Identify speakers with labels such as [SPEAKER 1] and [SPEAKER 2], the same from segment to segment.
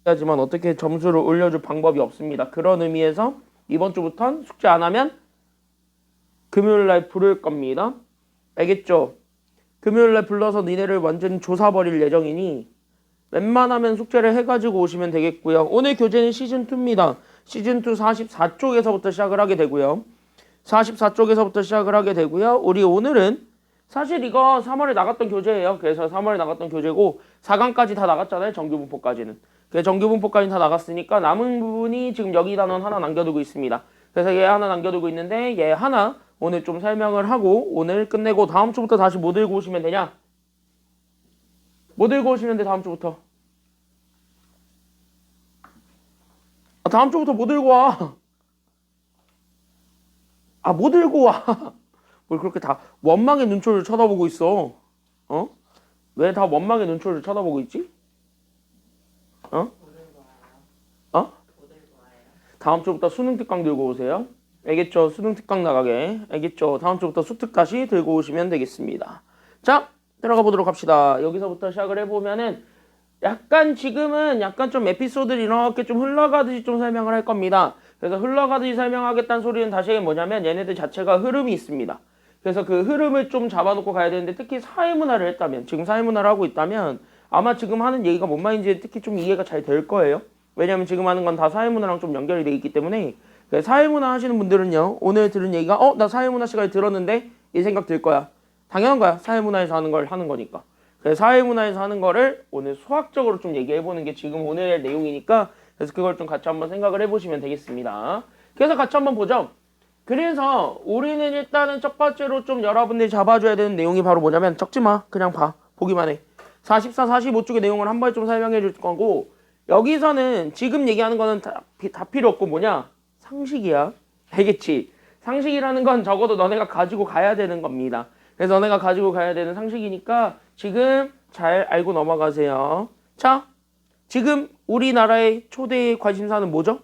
[SPEAKER 1] 하지만 어떻게 점수를 올려줄 방법이 없습니다. 그런 의미에서 이번 주부터는 숙제 안 하면 금요일날 부를 겁니다. 알겠죠? 금요일날 불러서 니네를 완전히 조사버릴 예정이니 웬만하면 숙제를 해가지고 오시면 되겠고요. 오늘 교재는 시즌2입니다. 시즌2 44쪽에서부터 시작을 하게 되고요. 44쪽에서부터 시작을 하게 되고요. 우리 오늘은 사실 이거 3월에 나갔던 교재예요. 그래서 3월에 나갔던 교재고 4강까지 다 나갔잖아요. 정규분포까지는. 그래서 정규분포까지 다 나갔으니까 남은 부분이 지금 여기 단원 하나 남겨두고 있습니다. 그래서 얘 하나 남겨두고 있는데 얘 하나 오늘 좀 설명을 하고 오늘 끝내고 다음 주부터 다시 뭐 들고 오시면 되냐? 뭐 들고 오시면 돼 다음 주부터? 다음 주부터 뭐 들고 와? 뭐 들고 와? 뭘 그렇게 다 원망의 눈초리를 쳐다보고 있어? 어? 왜 다 원망의 눈초리를 쳐다보고 있지? 어? 어? 다음 주부터 수능 특강 들고 오세요. 알겠죠? 수능 특강 나가게. 알겠죠? 다음 주부터 수특 다시 들고 오시면 되겠습니다. 자, 들어가 보도록 합시다. 여기서부터 시작을 해보면은 약간 지금은 약간 좀 에피소드를 이렇게 좀 흘러가듯이 좀 설명을 할 겁니다. 그래서 흘러가듯이 설명하겠다는 소리는 다시 뭐냐면 얘네들 자체가 흐름이 있습니다. 그래서 그 흐름을 좀 잡아놓고 가야 되는데 특히 사회문화를 했다면 지금 사회문화를 하고 있다면 아마 지금 하는 얘기가 뭔 말인지 특히 좀 이해가 잘 될 거예요. 왜냐면 지금 하는 건 다 사회문화랑 좀 연결이 돼 있기 때문에 사회문화 하시는 분들은요. 오늘 들은 얘기가 나 사회문화 시간에 들었는데 이 생각 들 거야. 당연한 거야. 사회문화에서 하는 걸 하는 거니까. 그래서 사회문화에서 하는 거를 오늘 수학적으로 좀 얘기해보는 게 지금 오늘의 내용이니까 그래서 그걸 좀 같이 한번 생각을 해보시면 되겠습니다. 그래서 같이 한번 보죠. 그래서 우리는 일단은 첫 번째로 좀 여러분들이 잡아줘야 되는 내용이 바로 뭐냐면 적지 마. 그냥 봐. 보기만 해. 44, 45쪽의 내용을 한 번에 좀 설명해 줄 거고 여기서는 지금 얘기하는 거는 다 필요 없고 뭐냐? 상식이야. 알겠지? 상식이라는 건 적어도 너네가 가지고 가야 되는 겁니다. 그래서 너네가 가지고 가야 되는 상식이니까 지금 잘 알고 넘어가세요. 자, 지금 우리나라의 초대 관심사는 뭐죠?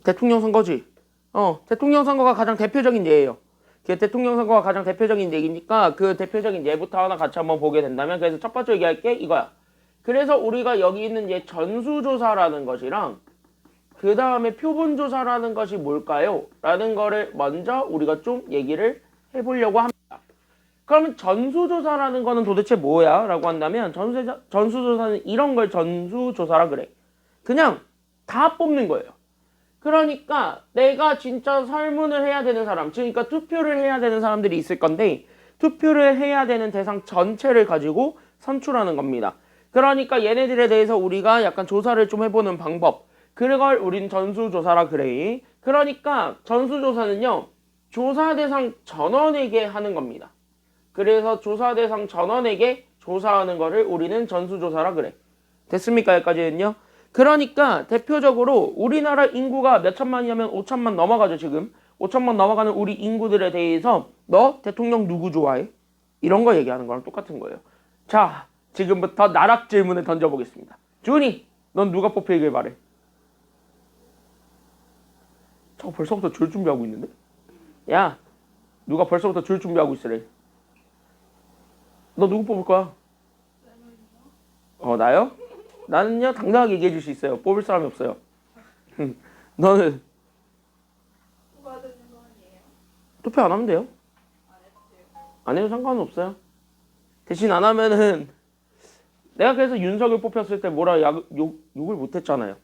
[SPEAKER 1] 대통령 선거지. 대통령 선거가 가장 대표적인 예예요. 대통령 선거가 가장 대표적인 얘기니까 그 대표적인 예부터 하나 같이 한번 보게 된다면 그래서 첫 번째 얘기할게 이거야. 그래서 우리가 여기 있는 얘 전수조사라는 것이랑 그 다음에 표본조사라는 것이 뭘까요? 라는 거를 먼저 우리가 좀 얘기를 해보려고 합니다. 그러면 전수조사라는 거는 도대체 뭐야? 라고 한다면 전수조사는 이런 걸 전수조사라 그래. 그냥 다 뽑는 거예요. 그러니까 내가 진짜 설문을 해야 되는 사람, 그러니까 투표를 해야 되는 사람들이 있을 건데 투표를 해야 되는 대상 전체를 가지고 선출하는 겁니다. 그러니까 얘네들에 대해서 우리가 약간 조사를 좀 해보는 방법, 그걸 우린 전수조사라 그래. 그러니까 전수조사는요, 조사 대상 전원에게 하는 겁니다. 그래서 조사 대상 전원에게 조사하는 거를 우리는 전수조사라 그래. 됐습니까? 여기까지는요. 그러니까 대표적으로 우리나라 인구가 몇 천만이냐면 5천만 넘어가죠 지금. 5천만 넘어가는 우리 인구들에 대해서 너 대통령 누구 좋아해? 이런 거 얘기하는 거랑 똑같은 거예요. 자, 지금부터 나락 질문을 던져보겠습니다. 준이, 넌 누가 뽑히길 바래? 저 벌써부터 줄 준비하고 있는데? 야, 누가 벌써부터 줄 준비하고 있으래? 너 누구 뽑을 거야? 나요? 나는요 당당하게 얘기해 줄 수 있어요. 뽑을 사람이 없어요. 너는? 투표 안 하면 돼요. 안 해도 상관은 없어요. 대신 안 하면은 내가 그래서 윤석열 뽑혔을 때 뭐라 욕을 못 했잖아요.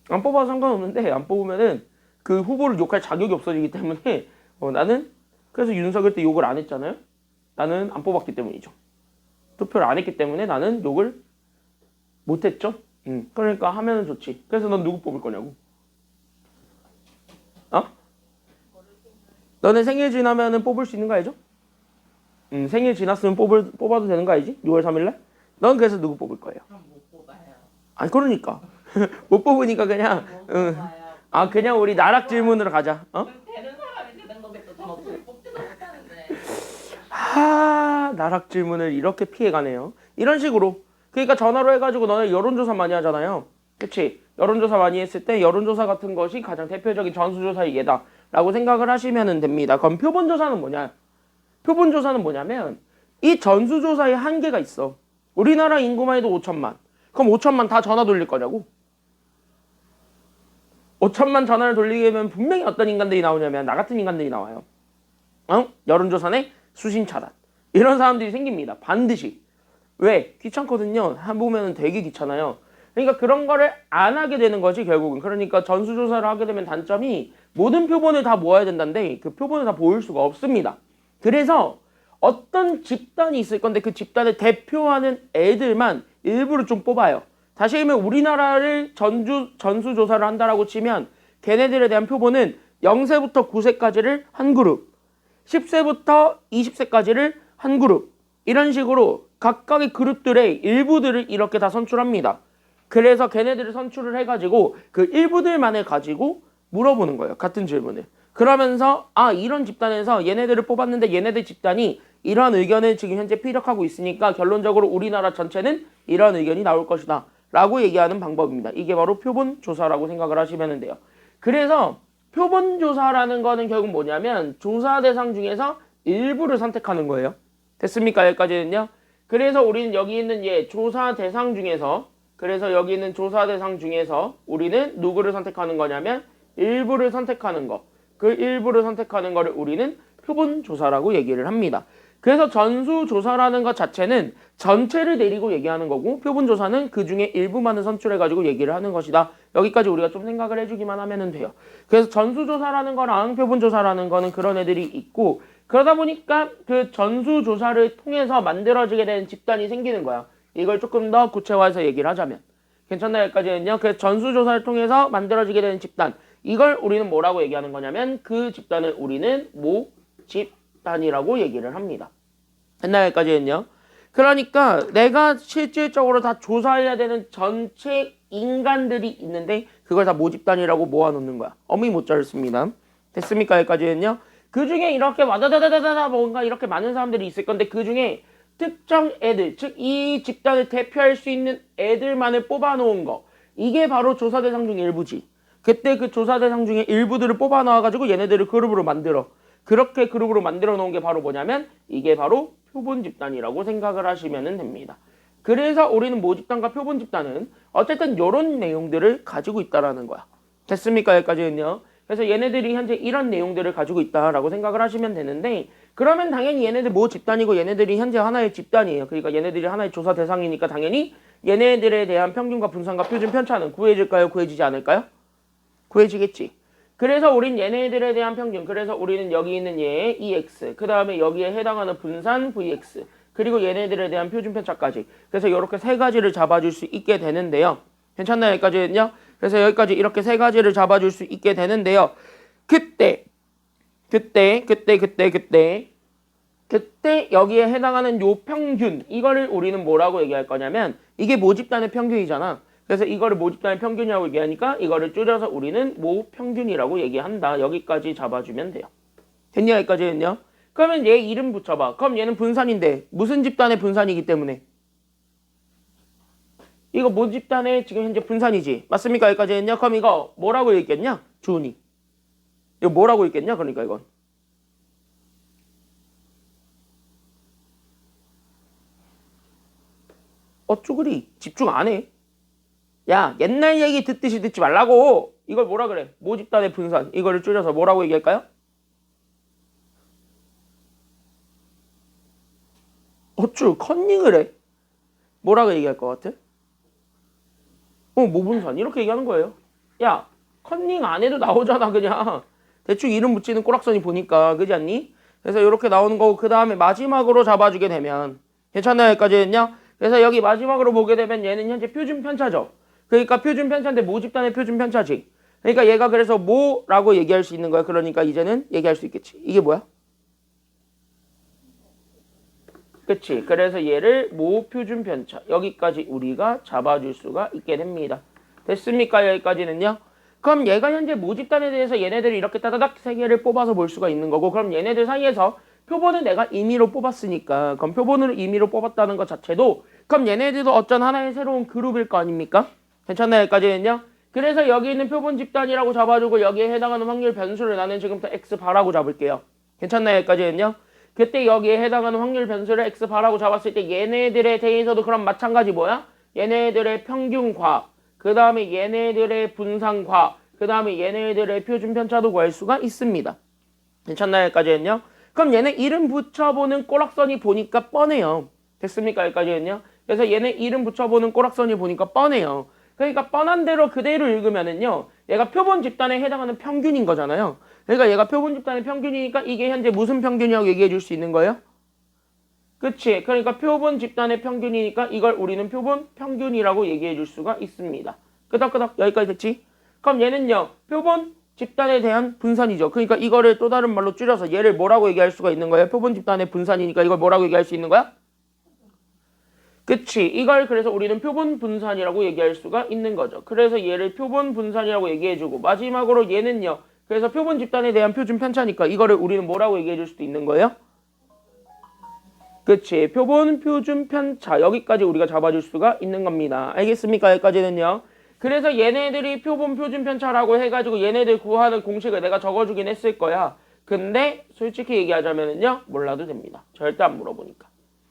[SPEAKER 1] 안 뽑아도 상관없는데 안 뽑으면은 그 후보를 욕할 자격이 없어지기 때문에 나는 그래서 윤석열 때 욕을 안 했잖아요. 나는 안 뽑았기 때문이죠. 투표를 안 했기 때문에 나는 욕을 못했죠. 그러니까 하면은 좋지. 그래서 넌 누구 뽑을 거냐고. 너네 생일 지나면은 뽑을 수 있는 거 알죠? 생일 지났으면 뽑아도 되는 거 알지? 6월 3일날? 넌 그래서 누구 뽑을 거예요?
[SPEAKER 2] 못 뽑아요.
[SPEAKER 1] 아니 그러니까 못 뽑으니까 그냥 그냥 우리 나락 질문으로 가자.
[SPEAKER 2] 되는 사람이 되는 거겠죠. 전 어차피 뽑지도 못하는데.
[SPEAKER 1] 나락 질문을 이렇게 피해가네요. 이런 식으로. 그러니까 전화로 해가지고 너네 여론조사 많이 하잖아요. 그치? 여론조사 많이 했을 때 여론조사 같은 것이 가장 대표적인 전수조사의 예다 라고 생각을 하시면 됩니다. 그럼 표본조사는 뭐냐? 표본조사는 뭐냐면 이 전수조사의 한계가 있어. 우리나라 인구만 해도 5천만. 그럼 5천만 다 전화 돌릴 거냐고? 5천만 전화를 돌리게 되면 분명히 어떤 인간들이 나오냐면 나 같은 인간들이 나와요. 여론조사 내 수신 차단. 이런 사람들이 생깁니다. 반드시. 왜? 귀찮거든요. 해보면 되게 귀찮아요. 그러니까 그런 거를 안 하게 되는 거지 결국은. 그러니까 전수조사를 하게 되면 단점이 모든 표본을 다 모아야 된다는데 그 표본을 다 모을 수가 없습니다. 그래서 어떤 집단이 있을 건데 그 집단을 대표하는 애들만 일부러 좀 뽑아요. 다시 얘기하면 우리나라를 전수조사를 한다라고 치면 걔네들에 대한 표본은 0세부터 9세까지를 한 그룹, 10세부터 20세까지를 한 그룹, 이런 식으로 각각의 그룹들의 일부들을 이렇게 다 선출합니다. 그래서 걔네들을 선출을 해가지고 그 일부들만을 가지고 물어보는 거예요. 같은 질문을. 그러면서 이런 집단에서 얘네들을 뽑았는데 얘네들 집단이 이러한 의견을 지금 현재 피력하고 있으니까 결론적으로 우리나라 전체는 이러한 의견이 나올 것이다 라고 얘기하는 방법입니다. 이게 바로 표본조사라고 생각을 하시면 돼요. 그래서 표본조사라는 거는 결국 뭐냐면 조사 대상 중에서 일부를 선택하는 거예요. 됐습니까? 여기까지는요. 그래서 우리는 여기 있는 조사 대상 중에서 여기 있는 조사 대상 중에서 우리는 누구를 선택하는 거냐면 일부를 선택하는 거. 그 일부를 선택하는 거를 우리는 표본조사라고 얘기를 합니다. 그래서 전수조사라는 것 자체는 전체를 데리고 얘기하는 거고 표본조사는 그 중에 일부만을 선출해가지고 얘기를 하는 것이다. 여기까지 우리가 좀 생각을 해주기만 하면 돼요. 그래서 전수조사라는 거랑 표본조사라는 거는 그런 애들이 있고 그러다 보니까 그 전수조사를 통해서 만들어지게 되는 집단이 생기는 거야. 이걸 조금 더 구체화해서 얘기를 하자면. 괜찮나요? 여기까지는요. 그래서 전수조사를 통해서 만들어지게 되는 집단. 이걸 우리는 뭐라고 얘기하는 거냐면 그 집단을 우리는 모집단이라고 얘기를 합니다. 됐나요? 여기까지는요. 그러니까 내가 실질적으로 다 조사해야 되는 전체 인간들이 있는데 그걸 다 모집단이라고 모아놓는 거야. 어미 못 자르습니다. 됐습니까? 여기까지는요. 그 중에 이렇게 와다다다다다 뭔가 이렇게 많은 사람들이 있을 건데 그 중에 특정 애들, 즉 이 집단을 대표할 수 있는 애들만을 뽑아놓은 거. 이게 바로 조사 대상 중 일부지. 그때 그 조사 대상 중에 일부들을 뽑아 넣어가지고 얘네들을 그룹으로 만들어. 그렇게 그룹으로 만들어 놓은 게 바로 뭐냐면 이게 바로 표본 집단이라고 생각을 하시면 됩니다. 그래서 우리는 모집단과 표본 집단은 어쨌든 이런 내용들을 가지고 있다라는 거야. 됐습니까? 여기까지는요. 그래서 얘네들이 현재 이런 내용들을 가지고 있다라고 생각을 하시면 되는데 그러면 당연히 얘네들 모집단이고 얘네들이 현재 하나의 집단이에요. 그러니까 얘네들이 하나의 조사 대상이니까 당연히 얘네들에 대한 평균과 분산과 표준 편차는 구해질까요? 구해지지 않을까요? 구해지겠지. 그래서 우린 얘네들에 대한 평균, 그래서 우리는 여기 있는 얘 EX, 그 다음에 여기에 해당하는 분산 VX, 그리고 얘네들에 대한 표준 편차까지. 그래서 이렇게 세 가지를 잡아줄 수 있게 되는데요. 괜찮나요? 여기까지는요? 그래서 여기까지 이렇게 세 가지를 잡아줄 수 있게 되는데요. 그때 여기에 해당하는 요 평균, 이거를 우리는 뭐라고 얘기할 거냐면 이게 모집단의 평균이잖아. 그래서 이거를 모집단의 평균이라고 얘기하니까 이거를 줄여서 우리는 모평균이라고 얘기한다. 여기까지 잡아주면 돼요. 됐냐? 여기까지는요? 그러면 얘 이름 붙여봐. 그럼 얘는 분산인데 무슨 집단의 분산이기 때문에 이거 모집단의 지금 현재 분산이지. 맞습니까? 여기까지는요? 그럼 이거 뭐라고 읽겠냐? 주은이. 이거 뭐라고 읽겠냐? 그러니까 이건. 어쭈그리 집중 안 해. 야, 옛날 얘기 듣듯이 듣지 말라고. 이걸 뭐라 그래? 모집단의 분산. 이거를 줄여서 뭐라고 얘기할까요? 어쭈 컨닝을 해. 뭐라고 얘기할 것 같아? 모분산. 이렇게 얘기하는 거예요. 야, 컨닝 안 해도 나오잖아 그냥. 대충 이름 붙이는 꼬락선이 보니까. 그지 않니? 그래서 이렇게 나오는 거고 그 다음에 마지막으로 잡아주게 되면 괜찮나요? 여기까지는요? 그래서 여기 마지막으로 보게 되면 얘는 현재 표준 편차죠. 그러니까 표준 편차인데 모집단의 표준 편차지. 그러니까 얘가 그래서 뭐라고 얘기할 수 있는 거야. 그러니까 이제는 얘기할 수 있겠지. 이게 뭐야? 그치. 그래서 얘를 모표준 편차. 여기까지 우리가 잡아줄 수가 있게 됩니다. 됐습니까? 여기까지는요. 그럼 얘가 현재 모집단에 대해서 얘네들이 이렇게 따다닥 세 개를 뽑아서 볼 수가 있는 거고 그럼 얘네들 사이에서 표본을 내가 임의로 뽑았으니까 그럼 표본을 임의로 뽑았다는 것 자체도 그럼 얘네들도 어쩐 하나의 새로운 그룹일 거 아닙니까? 괜찮나요? 여기까지는요. 그래서 여기 있는 표본 집단이라고 잡아주고 여기에 해당하는 확률 변수를 나는 지금부터 X바라고 잡을게요. 괜찮나요? 여기까지는요. 그때 여기에 해당하는 확률 변수를 x바라고 잡았을 때 얘네들에 대해서도 그럼 마찬가지 뭐야? 얘네들의 평균과 그 다음에 얘네들의 분산과 그 다음에 얘네들의 표준 편차도 구할 수가 있습니다. 괜찮나요? 여기까지는요? 그럼 얘네 이름 붙여보는 꼬락선이 보니까 뻔해요. 됐습니까? 여기까지는요? 그래서 얘네 이름 붙여보는 꼬락선이 보니까 뻔해요. 그러니까 뻔한 대로 그대로 읽으면은요, 얘가 표본 집단에 해당하는 평균인 거잖아요. 그러니까 얘가 표본 집단의 평균이니까 이게 현재 무슨 평균이라고 얘기해 줄 수 있는 거예요? 그치? 그러니까 표본 집단의 평균이니까 이걸 우리는 표본 평균이라고 얘기해 줄 수가 있습니다. 끄덕끄덕 여기까지 됐지? 그럼 얘는요, 표본 집단에 대한 분산이죠. 그러니까 이거를 또 다른 말로 줄여서 얘를 뭐라고 얘기할 수가 있는 거예요? 표본 집단의 분산이니까 이걸 뭐라고 얘기할 수 있는 거야? 그치. 이걸 그래서 우리는 표본 분산이라고 얘기할 수가 있는 거죠. 그래서 얘를 표본 분산이라고 얘기해주고 마지막으로 얘는요. 그래서 표본 집단에 대한 표준 편차니까 이거를 우리는 뭐라고 얘기해줄 수도 있는 거예요? 그치. 표본 표준 편차 여기까지 우리가 잡아줄 수가 있는 겁니다. 알겠습니까? 여기까지는요. 그래서 얘네들이 표본 표준 편차라고 해가지고 얘네들 구하는 공식을 내가 적어주긴 했을 거야. 근데 솔직히 얘기하자면은요. 몰라도 됩니다. 절대 안 물어보니까.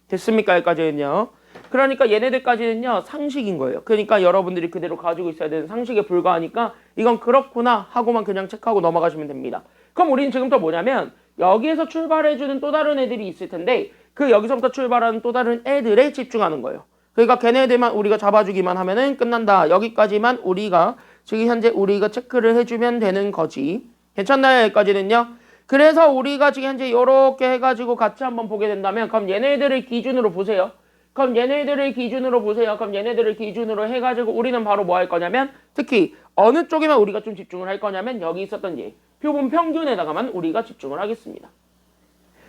[SPEAKER 1] 됐습니까? 여기까지는요. 그러니까 얘네들까지는요 상식인 거예요. 그러니까 여러분들이 그대로 가지고 있어야 되는 상식에 불과하니까 이건 그렇구나 하고만 그냥 체크하고 넘어가시면 됩니다. 그럼 우리는 지금부터 뭐냐면 여기에서 출발해주는 또 다른 애들이 있을 텐데 그 여기서부터 출발하는 또 다른 애들에 집중하는 거예요. 그러니까 걔네들만 우리가 잡아주기만 하면은 끝난다. 여기까지만 우리가 지금 현재 우리가 체크를 해주면 되는 거지. 괜찮나요? 여기까지는요. 그래서 우리가 지금 현재 이렇게 해가지고 같이 한번 보게 된다면 그럼 얘네들을 기준으로 보세요. 그럼 얘네들을 기준으로 보세요. 그럼 얘네들을 기준으로 해가지고 우리는 바로 뭐 할 거냐면 특히 어느 쪽에만 우리가 좀 집중을 할 거냐면 여기 있었던 예 표본 평균에다가만 우리가 집중을 하겠습니다.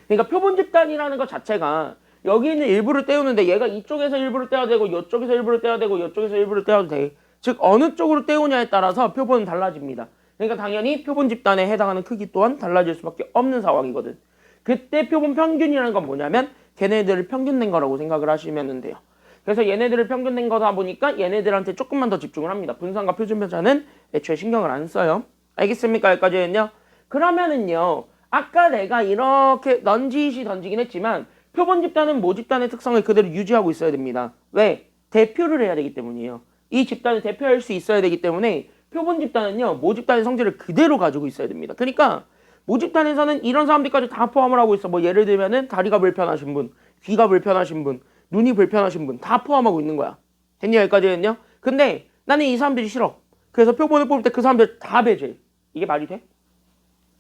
[SPEAKER 1] 그러니까 표본 집단이라는 것 자체가 여기 있는 일부를 떼우는데 얘가 이쪽에서 일부를 떼야 되고 이쪽에서 일부를 떼야 되고 이쪽에서 일부를 떼어도 돼. 즉 어느 쪽으로 떼우냐에 따라서 표본은 달라집니다. 그러니까 당연히 표본 집단에 해당하는 크기 또한 달라질 수밖에 없는 상황이거든. 그때 표본 평균이라는 건 뭐냐면 걔네들을 평균 낸 거라고 생각을 하시면 돼요. 그래서 얘네들을 평균 낸 거다 보니까 얘네들한테 조금만 더 집중을 합니다. 분산과 표준 편차는 애초에 신경을 안 써요. 알겠습니까? 여기까지는요. 그러면은요. 아까 내가 이렇게 넌지시 던지긴 했지만 표본 집단은 모 집단의 특성을 그대로 유지하고 있어야 됩니다. 왜? 대표를 해야 되기 때문이에요. 이 집단을 대표할 수 있어야 되기 때문에 표본 집단은요. 모 집단의 성질을 그대로 가지고 있어야 됩니다. 그러니까 모 집단에서는 이런 사람들까지 다 포함을 하고 있어. 뭐 예를 들면은 다리가 불편하신 분, 귀가 불편하신 분, 눈이 불편하신 분 다 포함하고 있는 거야. 됐냐? 여기까지는요. 근데 나는 이 사람들이 싫어. 그래서 표본을 뽑을 때 그 사람들 다 배제. 이게 말이 돼?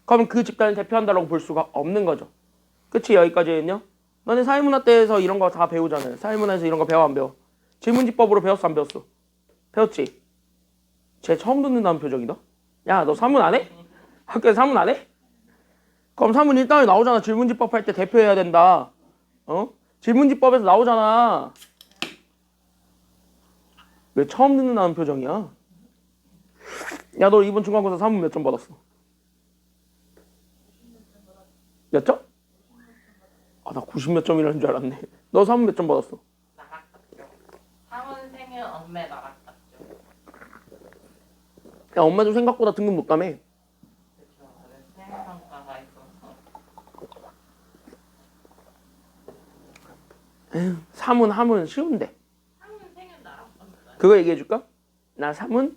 [SPEAKER 1] 그러면 그 집단을 대표한다라고 볼 수가 없는 거죠. 그치? 여기까지는요. 너네 사회문화 때에서 이런 거 다 배우잖아요. 사회문화에서 이런 거 배워 안 배워? 질문지법으로 배웠어 안 배웠어? 배웠지? 쟤 처음 듣는다는 표정이다. 야, 너 사문 안 해? 학교에 사문 안 해? 그럼 사문 1단에 나오잖아. 질문지법 할 때 대표해야 된다. 어? 질문지법에서 나오잖아. 왜 처음 듣는다는 표정이야? 야, 너 이번 중간고사 사문 몇 점 받았어? 몇 점? 아, 나 90 몇 점이라는 줄 알았네. 너 사문 몇 점 받았어?
[SPEAKER 2] 나락갔죠. 상원 생일 엄매 나락갔죠.
[SPEAKER 1] 야, 엄마도 생각보다 등급 높다며.
[SPEAKER 2] 그쵸. 생평가가 있어서.
[SPEAKER 1] 사문, 하문 쉬운데.
[SPEAKER 2] 상원 생일 나락갔어요.
[SPEAKER 1] 그거 얘기해 줄까? 나 사문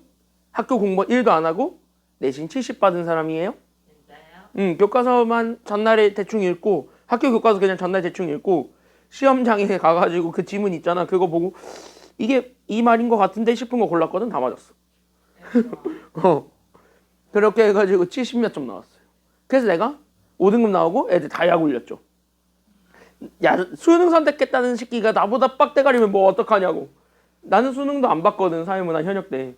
[SPEAKER 1] 학교 공부 1도 안 하고 내신 70 받은 사람이에요.
[SPEAKER 2] 진짜요?
[SPEAKER 1] 교과서만 전날에 대충 읽고 학교 교과서 그냥 전날 대충 읽고 시험장에 가가지고 그 지문 있잖아. 그거 보고 이게 이 말인 것 같은데 싶은 거 골랐거든. 다 맞았어. 그렇게 해가지고 70 몇 점 나왔어요. 그래서 내가 5등급 나오고 애들 다 약 올렸죠. 야, 수능 선택했다는 새끼가 나보다 빡대가리면 뭐 어떡하냐고. 나는 수능도 안 봤거든. 사회문화 현역 때.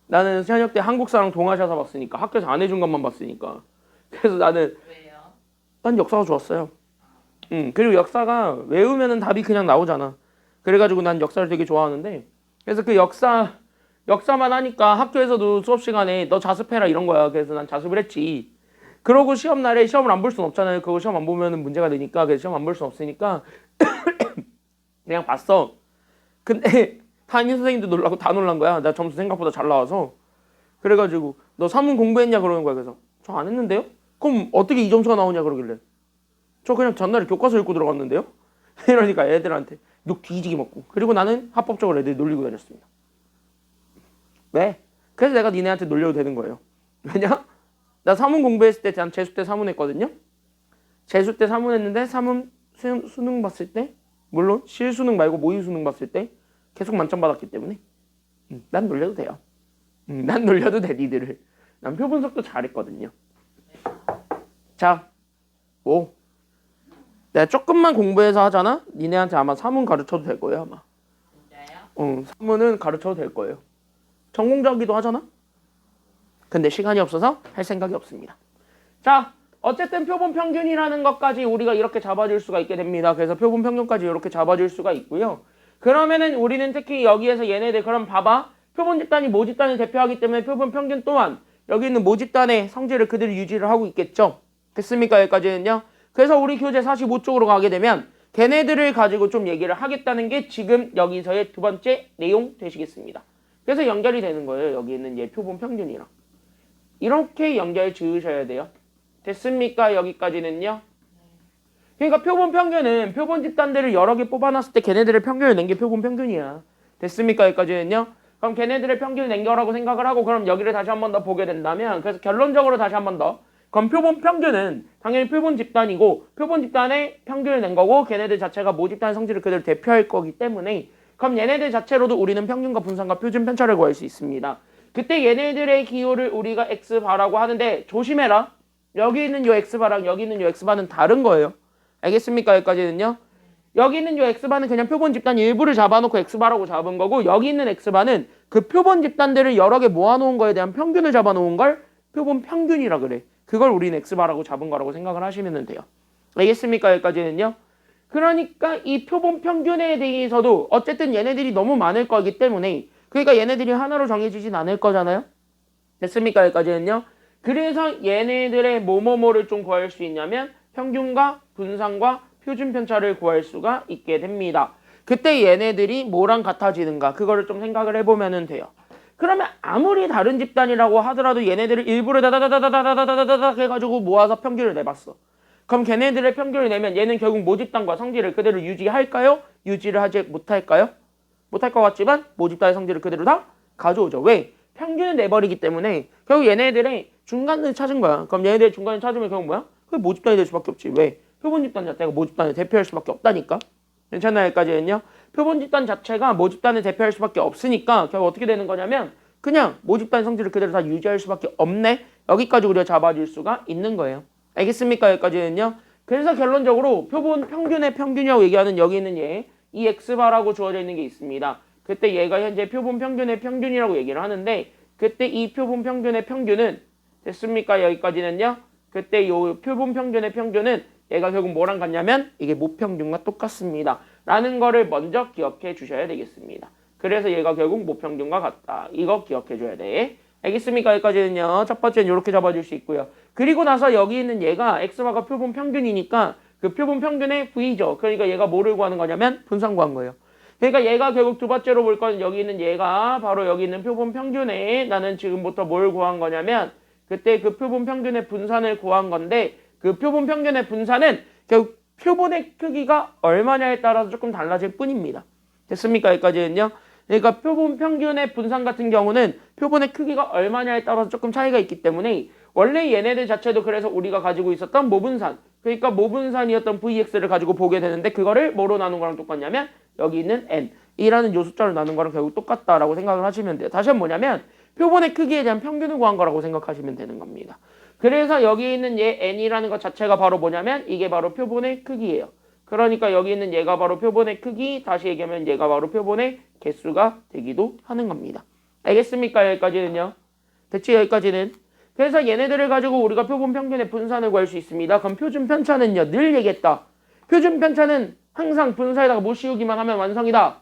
[SPEAKER 1] 나는 현역 때 한국사랑 동아시아사 봤으니까. 학교에서 안 해준 것만 봤으니까. 그래서 나는
[SPEAKER 2] 왜요?
[SPEAKER 1] 난 역사가 좋았어요. 그리고 역사가 외우면은 답이 그냥 나오잖아. 그래가지고 난 역사를 되게 좋아하는데 그래서 그 역사만 하니까 학교에서도 수업 시간에 너 자습해라 이런 거야. 그래서 난 자습을 했지. 그러고 시험 날에 시험을 안 볼 순 없잖아요. 그거 시험 안 보면은 문제가 되니까. 그래서 시험 안 볼 순 없으니까 그냥 봤어. 근데 담임 선생님도 놀라고 다 놀란 거야. 나 점수 생각보다 잘 나와서. 그래가지고 너 사문 공부했냐 그러는 거야. 그래서 저 안 했는데요? 그럼 어떻게 이 점수가 나오냐 그러길래 저 그냥 전날에 교과서 읽고 들어갔는데요. 이러니까 애들한테 욕 뒤지게 먹고. 그리고 나는 합법적으로 애들 놀리고 다녔습니다. 왜? 그래서 내가 니네한테 놀려도 되는 거예요. 왜냐? 나 사문 공부했을 때 난 재수 때 사문했거든요. 재수 때 사문했는데 사문 수능 봤을 때 물론 실수능 말고 모의 수능 봤을 때 계속 만점 받았기 때문에 난 놀려도 돼요. 난 놀려도 돼 니들을. 난 표 분석도 잘했거든요. 자, 뭐 내가 조금만 공부해서 하잖아? 니네한테 아마 사문 가르쳐도 될 거예요 아마.
[SPEAKER 2] 진짜요?
[SPEAKER 1] 사문은 가르쳐도 될 거예요. 전공자기도 하잖아? 근데 시간이 없어서 할 생각이 없습니다. 자, 어쨌든 표본 평균이라는 것까지 우리가 이렇게 잡아줄 수가 있게 됩니다. 그래서 표본 평균까지 이렇게 잡아줄 수가 있고요. 그러면은 우리는 특히 여기에서 얘네들 그럼 봐봐. 표본 집단이 모집단을 대표하기 때문에 표본 평균 또한 여기 있는 모집단의 성질을 그대로 유지를 하고 있겠죠. 됐습니까? 여기까지는요. 그래서 우리 교재 45쪽으로 가게 되면 걔네들을 가지고 좀 얘기를 하겠다는 게 지금 여기서의 두 번째 내용 되시겠습니다. 그래서 연결이 되는 거예요. 여기 있는 얘 표본 평균이랑. 이렇게 연결 지으셔야 돼요. 됐습니까? 여기까지는요. 그러니까 표본 평균은 표본 집단들을 여러 개 뽑아놨을 때 걔네들의 평균을 낸 게 표본 평균이야. 됐습니까? 여기까지는요. 그럼 걔네들의 평균을 낸 거라고 생각을 하고 그럼 여기를 다시 한 번 더 보게 된다면 그래서 결론적으로 다시 한 번 더 그럼 표본 평균은 당연히 표본 집단이고 표본 집단의 평균을 낸 거고 걔네들 자체가 모집단 성질을 그대로 대표할 거기 때문에 그럼 얘네들 자체로도 우리는 평균과 분산과 표준 편차를 구할 수 있습니다. 그때 얘네들의 기호를 우리가 X바라고 하는데 조심해라. 여기 있는 요 X바랑 여기 있는 요 X바는 다른 거예요. 알겠습니까? 여기까지는요. 여기 있는 요 X바는 그냥 표본 집단 일부를 잡아놓고 X바라고 잡은 거고 여기 있는 X바는 그 표본 집단들을 여러 개 모아놓은 거에 대한 평균을 잡아놓은 걸 표본 평균이라 그래. 그걸 우리는 X바라고 잡은 거라고 생각을 하시면 돼요. 알겠습니까? 여기까지는요. 그러니까 이 표본 평균에 대해서도 어쨌든 얘네들이 너무 많을 거기 때문에 그러니까 얘네들이 하나로 정해지진 않을 거잖아요. 됐습니까? 여기까지는요. 그래서 얘네들의 뭐뭐뭐를 좀 구할 수 있냐면 평균과 분산과 표준 편차를 구할 수가 있게 됩니다. 그때 얘네들이 뭐랑 같아지는가 그거를 좀 생각을 해보면 돼요. 그러면 아무리 다른 집단이라고 하더라도 얘네들을 일부러 다다다다다다다다다 해가지고 모아서 평균을 내봤어. 그럼 걔네들의 평균을 내면 얘는 결국 모집단과 성질을 그대로 유지할까요? 유지를 하지 못할까요? 못할 것 같지만 모집단의 성질을 그대로 다 가져오죠. 왜? 평균을 내버리기 때문에 결국 얘네들의 중간을 찾은 거야. 그럼 얘네들의 중간을 찾으면 결국 뭐야? 그게 모집단이 될 수밖에 없지. 왜? 표본 집단 자체가 모집단을 대표할 수밖에 없다니까. 괜찮나요? 여기까지는요. 표본 집단 자체가 모집단을 대표할 수밖에 없으니까 결국 어떻게 되는 거냐면 그냥 모집단 성질을 그대로 다 유지할 수밖에 없네. 여기까지 우리가 잡아줄 수가 있는 거예요. 알겠습니까? 여기까지는요. 그래서 결론적으로 표본 평균의 평균이라고 얘기하는 여기 있는 얘 이 X바라고 주어져 있는 게 있습니다. 그때 얘가 현재 표본 평균의 평균이라고 얘기를 하는데 그때 이 표본 평균의 평균은 됐습니까? 여기까지는요. 그때 이 표본 평균의 평균은 얘가 결국 뭐랑 같냐면 이게 모평균과 똑같습니다. 라는 거를 먼저 기억해 주셔야 되겠습니다. 그래서 얘가 결국 모평균과 같다. 이거 기억해 줘야 돼. 알겠습니까? 여기까지는요. 첫 번째는 이렇게 잡아줄 수 있고요. 그리고 나서 여기 있는 얘가 X바가 표본 평균이니까 그 표본 평균의 V죠. 그러니까 얘가 뭐를 구하는 거냐면 분산 구한 거예요. 그러니까 얘가 결국 두 번째로 볼 거는 여기 있는 얘가 바로 여기 있는 표본 평균에 나는 지금부터 뭘 구한 거냐면 그때 그 표본 평균의 분산을 구한 건데 그 표본 평균의 분산은 결국 표본의 크기가 얼마냐에 따라서 조금 달라질 뿐입니다. 됐습니까? 여기까지는요. 그러니까 표본 평균의 분산 같은 경우는 표본의 크기가 얼마냐에 따라서 조금 차이가 있기 때문에 원래 얘네들 자체도 그래서 우리가 가지고 있었던 모분산 그러니까 모분산이었던 Vx를 가지고 보게 되는데 그거를 뭐로 나눈 거랑 똑같냐면 여기 있는 N이라는 요 숫자로 나눈 거랑 결국 똑같다라고 생각을 하시면 돼요. 다시 한번 뭐냐면 표본의 크기에 대한 평균을 구한 거라고 생각하시면 되는 겁니다. 그래서 여기 있는 얘 N이라는 것 자체가 바로 뭐냐면 이게 바로 표본의 크기예요. 그러니까 여기 있는 얘가 바로 표본의 크기 다시 얘기하면 얘가 바로 표본의 개수가 되기도 하는 겁니다. 알겠습니까? 여기까지는요. 대체 여기까지는 그래서 얘네들을 가지고 우리가 표본 평균의 분산을 구할 수 있습니다. 그럼 표준 편차는요. 늘 얘기했다. 표준 편차는 항상 분사에다가 못 씌우기만 하면 완성이다.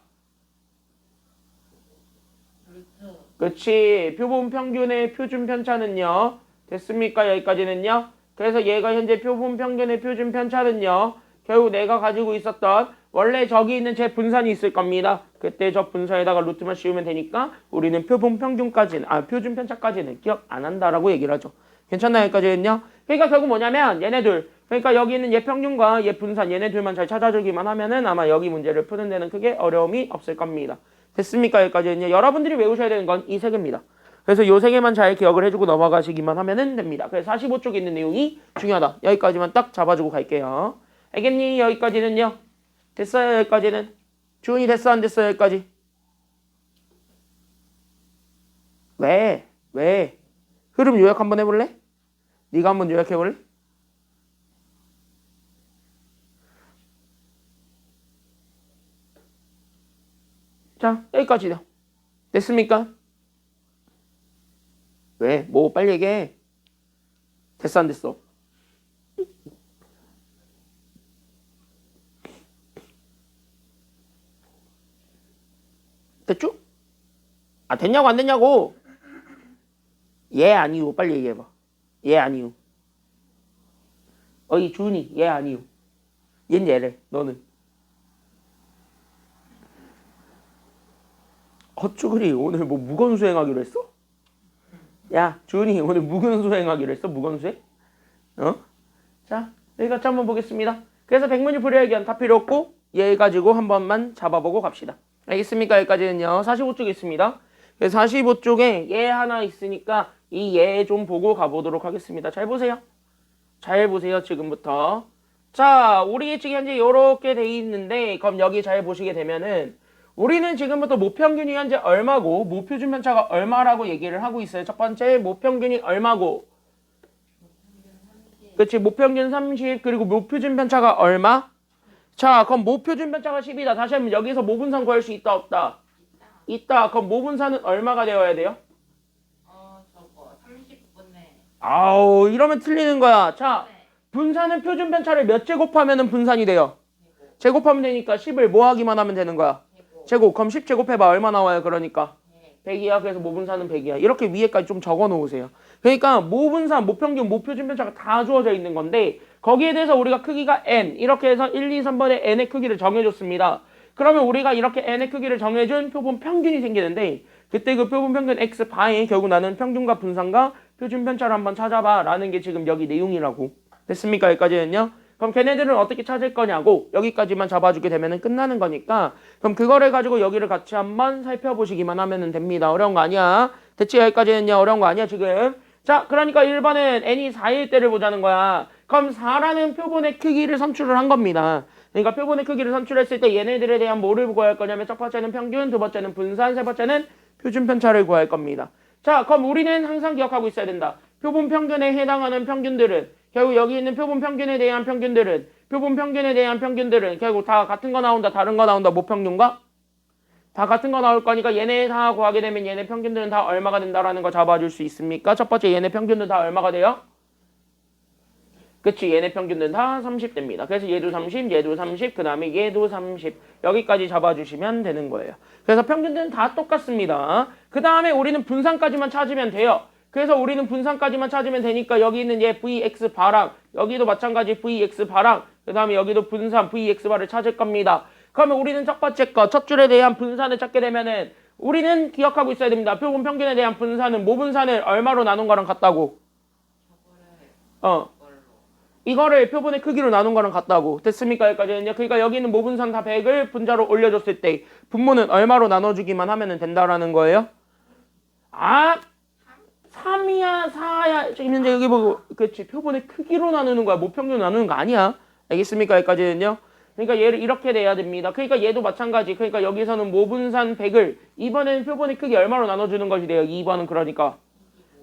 [SPEAKER 1] 그렇지. 표본 평균의 표준 편차는요. 됐습니까? 여기까지는요. 그래서 얘가 현재 표본 평균의 표준 편차는요. 결국 내가 가지고 있었던 원래 저기 있는 제 분산이 있을 겁니다. 그때 저 분산에다가 루트만 씌우면 되니까 우리는 표본 평균까지는 표준 편차까지는 기억 안 한다라고 얘기를 하죠. 괜찮나요? 여기까지는요. 그러니까 결국 뭐냐면 얘네들 그러니까 여기 있는 얘 평균과 얘 분산 얘네들만 잘 찾아주기만 하면은 아마 여기 문제를 푸는 데는 크게 어려움이 없을 겁니다. 됐습니까? 여기까지는요. 여러분들이 외우셔야 되는 건 이 세 개입니다. 그래서 요 세 개만 잘 기억을 해주고 넘어가시기만 하면은 됩니다. 그래서 45쪽에 있는 내용이 중요하다. 여기까지만 딱 잡아주고 갈게요. 알겠니? 여기까지는요. 됐어요? 여기까지는. 주은이 됐어? 안 됐어? 여기까지. 왜? 왜? 흐름 요약 한번 해볼래? 네가 한번 요약해볼래? 자, 여기까지요. 됐습니까? 왜? 뭐 빨리 얘기해. 됐어 안 됐어? 됐죠? 아 됐냐고 안 됐냐고? 예 아니요 빨리 얘기해봐. 예 아니요. 어이 준이 예 아니요. 얜 얘래 너는. 어쭈그리 오늘 뭐 무건수행하기로 했어? 야 준이 오늘 무건수행하기로 했어? 무건수행? 어? 자 여기까지 한번 보겠습니다. 그래서 백문이 불여일견 다 필요 없고 얘 가지고 한 번만 잡아보고 갑시다. 알겠습니까? 여기까지는요. 45쪽 있습니다. 45쪽에 얘 하나 있으니까 이 얘 좀 보고 가보도록 하겠습니다. 잘 보세요. 잘 보세요. 지금부터. 자, 우리 지금 현재 이렇게 돼 있는데 그럼 여기 잘 보시게 되면은 우리는 지금부터 모평균이 현재 얼마고 모표준 편차가 얼마라고 얘기를 하고 있어요. 첫 번째 모평균이 얼마고 그치 모평균 30 그리고 모표준 편차가 얼마? 자 그럼 모표준 편차가 10이다. 다시 한번 여기서 모분산 구할 수 있다 없다? 있다. 그럼 모분산은 얼마가 되어야 돼요?
[SPEAKER 2] 저거 30분에.
[SPEAKER 1] 아우 이러면 틀리는 거야. 자 분산은 표준 편차를 몇 제곱하면 분산이 돼요? 제곱하면 되니까 10을 뭐 하기만 하면 되는 거야? 제곱. 그럼 10 제곱해봐 얼마 나와요? 그러니까 100이야. 그래서 모분산은 100이야. 이렇게 위에까지 좀 적어 놓으세요. 그러니까 모분산, 모평균, 모표준 편차가 다 주어져 있는 건데 거기에 대해서 우리가 크기가 n 이렇게 해서 1, 2, 3번의 n의 크기를 정해줬습니다. 그러면 우리가 이렇게 n의 크기를 정해준 표본 평균이 생기는데 그때 그 표본 평균 x 바에 결국 나는 평균과 분산과 표준 편차를 한번 찾아봐 라는 게 지금 여기 내용이라고. 됐습니까? 여기까지는요. 그럼 걔네들은 어떻게 찾을 거냐고 여기까지만 잡아주게 되면 끝나는 거니까 그럼 그거를 가지고 여기를 같이 한번 살펴보시기만 하면 됩니다. 어려운 거 아니야. 됐지? 여기까지는요. 어려운 거 아니야 지금. 자 그러니까 1번은 n이 4일 때를 보자는 거야. 그럼 4라는 표본의 크기를 선출을 한 겁니다. 그러니까 표본의 크기를 선출했을 때 얘네들에 대한 뭐를 구할 거냐면 첫 번째는 평균, 두 번째는 분산, 세 번째는 표준 편차를 구할 겁니다. 자 그럼 우리는 항상 기억하고 있어야 된다. 표본 평균에 해당하는 평균들은 결국 여기 있는 표본 평균에 대한 평균들은 결국 다 같은 거 나온다 다른 거 나온다 모평균과 다 같은 거 나올 거니까 얘네 다 구하게 되면 얘네 평균들은 다 얼마가 된다라는 거 잡아줄 수 있습니까? 첫 번째 얘네 평균들은 다 얼마가 돼요? 그치 얘네 평균들은 다 30 됩니다. 그래서 얘도 30 얘도 30 그 다음에 얘도 30 여기까지 잡아주시면 되는 거예요. 그래서 평균들은 다 똑같습니다. 그 다음에 우리는 분산까지만 찾으면 돼요. 그래서 우리는 분산까지만 찾으면 되니까 여기 있는 얘 vx 바랑 여기도 마찬가지 vx 바랑 그 다음에 여기도 분산 vx 바를 찾을 겁니다. 그러면 우리는 첫 번째 거 첫 줄에 대한 분산을 찾게 되면은 우리는 기억하고 있어야 됩니다. 표본 평균에 대한 분산은 모분산을 얼마로 나눈 거랑 같다고? 이거를 표본의 크기로 나눈 거랑 같다고. 됐습니까? 여기까지는요. 그러니까 여기 있는 모분산 다 100을 분자로 올려줬을 때 분모는 얼마로 나눠주기만 하면 된다라는 거예요. 아 3이야 4야 지금 현재 여기 보고 그치 표본의 크기로 나누는 거야. 모평균 나누는 거 아니야. 알겠습니까? 여기까지는요. 그러니까 얘를 이렇게 돼야 됩니다. 그러니까 얘도 마찬가지. 그러니까 여기서는 모분산 100을 이번에는 표본의 크기 얼마로 나눠주는 것이 돼요. 2번은 그러니까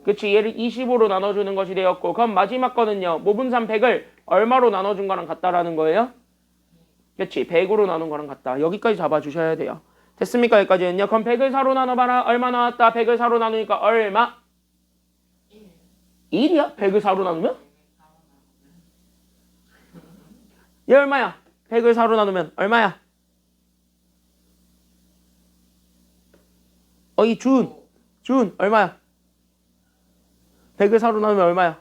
[SPEAKER 1] 그치 얘를 25로 나눠주는 것이 되었고 그럼 마지막 거는요. 모분산 100을 얼마로 나눠준 거랑 같다라는 거예요. 그치 100으로 나눈 거랑 같다. 여기까지 잡아주셔야 돼요. 됐습니까? 여기까지는요. 그럼 100을 4로 나눠봐라. 얼마 나왔다? 100을 4로 나누니까 얼마? 1이야? 100을 4로 나누면? 얘 얼마야? 100을 4로 나누면 얼마야? 어이 준 얼마야? 100을 4로 나누면 얼마야?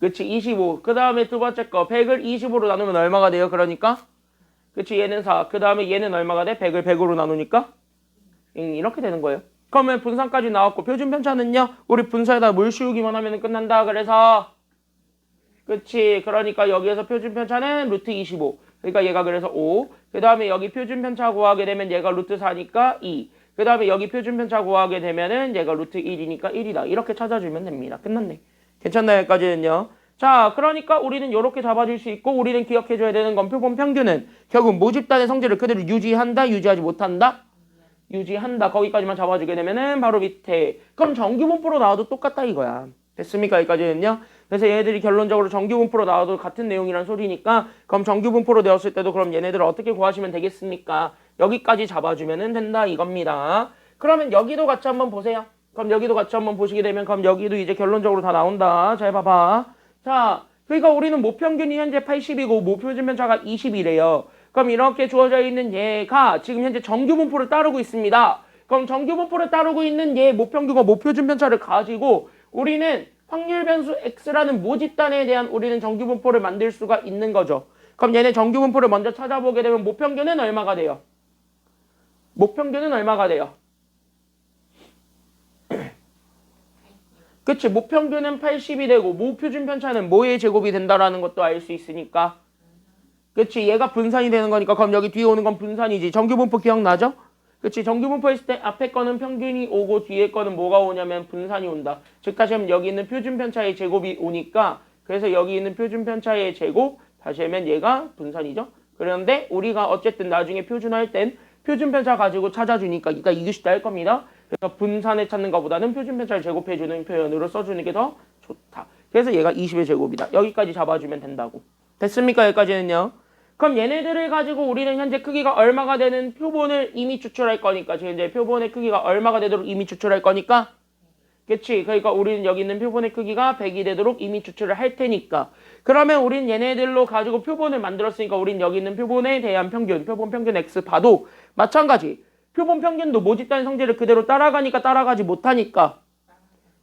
[SPEAKER 1] 그치 25. 그 다음에 두 번째 거 100을 25로 나누면 얼마가 돼요? 그러니까 그치 얘는 4. 그 다음에 얘는 얼마가 돼? 100을 100으로 나누니까 이렇게 되는 거예요. 그러면 분산까지 나왔고 표준 편차는요. 우리 분사에다 물 씌우기만 하면 끝난다. 그래서 그치. 그러니까 여기에서 표준 편차는 루트 25. 그러니까 얘가 그래서 5. 그 다음에 여기 표준 편차 구하게 되면 얘가 루트 4니까 2. 그 다음에 여기 표준 편차 구하게 되면은 얘가 루트 1이니까 1이다. 이렇게 찾아주면 됩니다. 끝났네. 괜찮나요? 여기까지는요. 자, 그러니까 우리는 이렇게 잡아줄 수 있고 우리는 기억해줘야 되는 건 표본 평균은 결국 모집단의 성질을 그대로 유지한다? 유지하지 못한다? 유지한다. 거기까지만 잡아주게 되면은 바로 밑에. 그럼 정규분포로 나와도 똑같다 이거야. 됐습니까? 여기까지는요. 그래서 얘네들이 결론적으로 정규분포로 나와도 같은 내용이란 소리니까 그럼 정규분포로 되었을 때도 그럼 얘네들을 어떻게 구하시면 되겠습니까? 여기까지 잡아주면 된다 이겁니다. 그러면 여기도 같이 한번 보세요. 그럼 여기도 같이 한번 보시게 되면 그럼 여기도 이제 결론적으로 다 나온다. 잘 봐봐. 자, 그러니까 우리는 모평균이 현재 80이고 모표준 편차가 20이래요. 그럼 이렇게 주어져 있는 얘가 지금 현재 정규분포를 따르고 있습니다. 그럼 정규분포를 따르고 있는 얘 모평균과 모표준 편차를 가지고 우리는 확률 변수 x라는 모집단에 대한 우리는 정규분포를 만들 수가 있는 거죠. 그럼 얘네 정규분포를 먼저 찾아보게 되면 모평균은 얼마가 돼요? 모평균은 얼마가 돼요? 그치, 모평균은 80이 되고 모표준 편차는 뭐의 제곱이 된다라는 것도 알 수 있으니까. 그치, 얘가 분산이 되는 거니까 그럼 여기 뒤에 오는 건 분산이지. 정규분포 기억나죠? 그치, 정규분포 했을 때 앞에 거는 평균이 오고 뒤에 거는 뭐가 오냐면 분산이 온다. 즉 다시 하면 여기 있는 표준 편차의 제곱이 오니까 그래서 여기 있는 표준 편차의 제곱 다시 하면 얘가 분산이죠. 그런데 우리가 어쨌든 나중에 표준화할 땐 표준 편차 가지고 찾아주니까 이따 이규식도 할 겁니다. 그래서 분산을 찾는 것보다는 표준 편차를 제곱해주는 표현으로 써주는 게 더 좋다. 그래서 얘가 20의 제곱이다. 여기까지 잡아주면 된다고. 됐습니까? 여기까지는요. 그럼 얘네들을 가지고 우리는 현재 크기가 얼마가 되는 표본을 이미 추출할 거니까 지금 이제 표본의 크기가 얼마가 되도록 이미 추출할 거니까 그치? 그러니까 우리는 여기 있는 표본의 크기가 100이 되도록 이미 추출을 할 테니까 그러면 우린 얘네들로 가지고 표본을 만들었으니까 우린 여기 있는 표본에 대한 평균, 표본 평균 x 봐도 마찬가지 표본 평균도 모집단 성질을 그대로 따라가니까 따라가지 못하니까